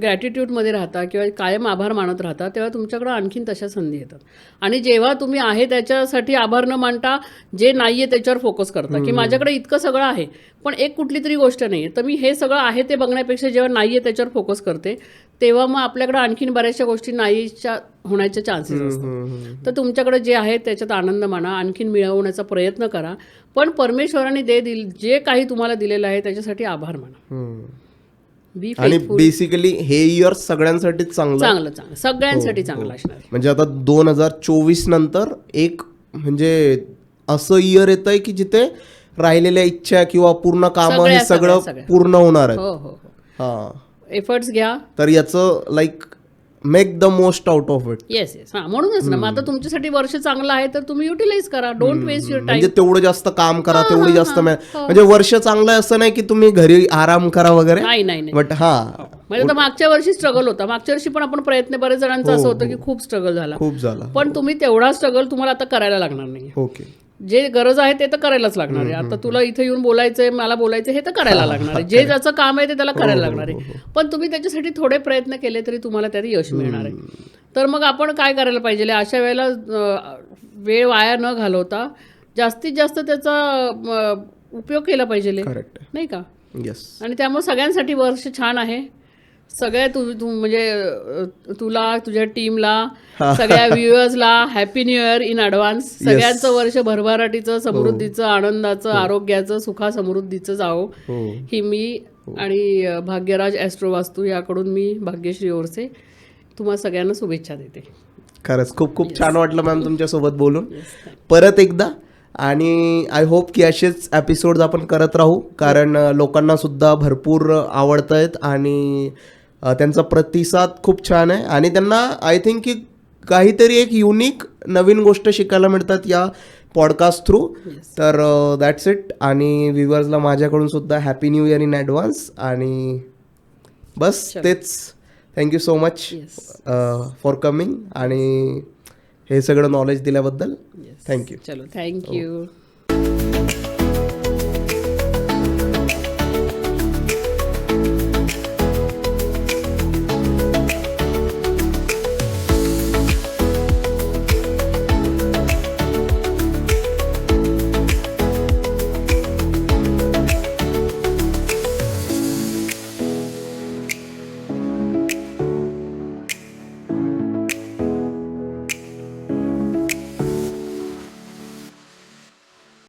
ग्रॅटिट्यूडमध्ये राहता किंवा कायम आभार मानत राहता तेव्हा तुमच्याकडे आणखीन तशा संधी येतात. आणि जेव्हा तुम्ही आहे त्याच्यासाठी आभार न मानता जे नाही आहे त्याच्यावर फोकस करता की माझ्याकडे इतकं सगळं आहे पण एक कुठली तरी गोष्ट नाही आहे, तर मी हे सगळं आहे ते बघण्यापेक्षा जेव्हा नाही आहे त्याच्यावर फोकस करते तेव्हा मग आपल्याकडे आणखीन बऱ्याचशा गोष्टी नाहीच्या होण्याचे चान्सेस असतात. तर तुमच्याकडे जे आहे त्याच्यात आनंद माना, आणखीन मिळवण्याचा प्रयत्न करा, पण परमेश्वराने जे काही तुम्हाला दिलेलं आहे त्याच्यासाठी आभार माना. आणि बेसिकली हे इयर सगळ्यांसाठी चांगलं सगळ्यांसाठी चांगलं असणार. म्हणजे आता 2024 नंतर एक म्हणजे असं इयर येत आहे की जिथे राहिलेल्या इच्छा किंवा पूर्ण काम हे सगळं पूर्ण होणार आहे. एफर्ट्स घ्या. तर याचं like make the most out of it. Yes म्हणूनच ना, मग आता तुमच्यासाठी वर्ष चांगलं आहे तर तुम्ही युटिलाइज करा. Don't waste your time. म्हणजे तेवढं जास्त काम करा, तेवढी जास्त म्हणजे वर्ष चांगलं आहे असं नाही की तुम्ही घरी आराम करा वगैरे. नाही बट म्हणजे मागच्या वर्षी स्ट्रगल होता, मागच्या वर्षी पण आपण प्रयत्न बरेच जणांचं असं होतं की खूप स्ट्रगल झाला, पण तुम्ही तेवढा स्ट्रगल तुम्हाला आता करायला लागणार नाही. ओके. जे गरज आहे ते तर करायलाच लागणार आहे. आता तुला इथे येऊन बोलायचंय, मला बोलायचं, हे तर करायला लागणार आहे. जे ज्याचं काम आहे ते त्याला करायला लागणार आहे. पण तुम्ही त्याच्यासाठी थोडे प्रयत्न केले तरी तुम्हाला त्यात यश मिळणार आहे. तर मग आपण काय करायला पाहिजे, अशा वेळेला वेळ वाया न घालवता जास्तीत जास्त त्याचा उपयोग केला पाहिजे, नाही का? येस. आणि त्यामुळे सगळ्यांसाठी वर्ष छान आहे. सगळ्या तू म्हणजे तुला, तुझ्या टीमला, सगळ्या व्ह्युअर्सला happy new year in advance. सगळ्यांचं वर्ष भरभराटीचं, समृद्धीचं, आनंदाचं, आरोग्याचं, सुखासमृद्धीचं जावो ही मी आणि भाग्यराज ॲस्ट्रोवास्तू याकडून मी भाग्यश्री ओरसे तुम्हा सगळ्यांना शुभेच्छा देते. खरंच खूप खूप छान वाटलं मॅम तुमच्यासोबत बोलून परत एकदा. आणि आय होप की असेच एपिसोड्स आपण करत राहू, कारण लोकांना सुद्धा भरपूर आवडत आहेत आणि त्यांचा प्रतिसाद खूप छान आहे आणि त्यांना आय थिंक की काहीतरी एक युनिक नवीन गोष्ट शिकायला मिळतात या पॉडकास्ट थ्रू. तर दॅट्स इट. आणि व्ह्युअर्सला माझ्याकडून सुद्धा happy new year in advance. आणि बस तेच. Thank you so much for coming आणि हे सगळं नॉलेज दिल्याबद्दल थँक्यू. चलो थँक्यू.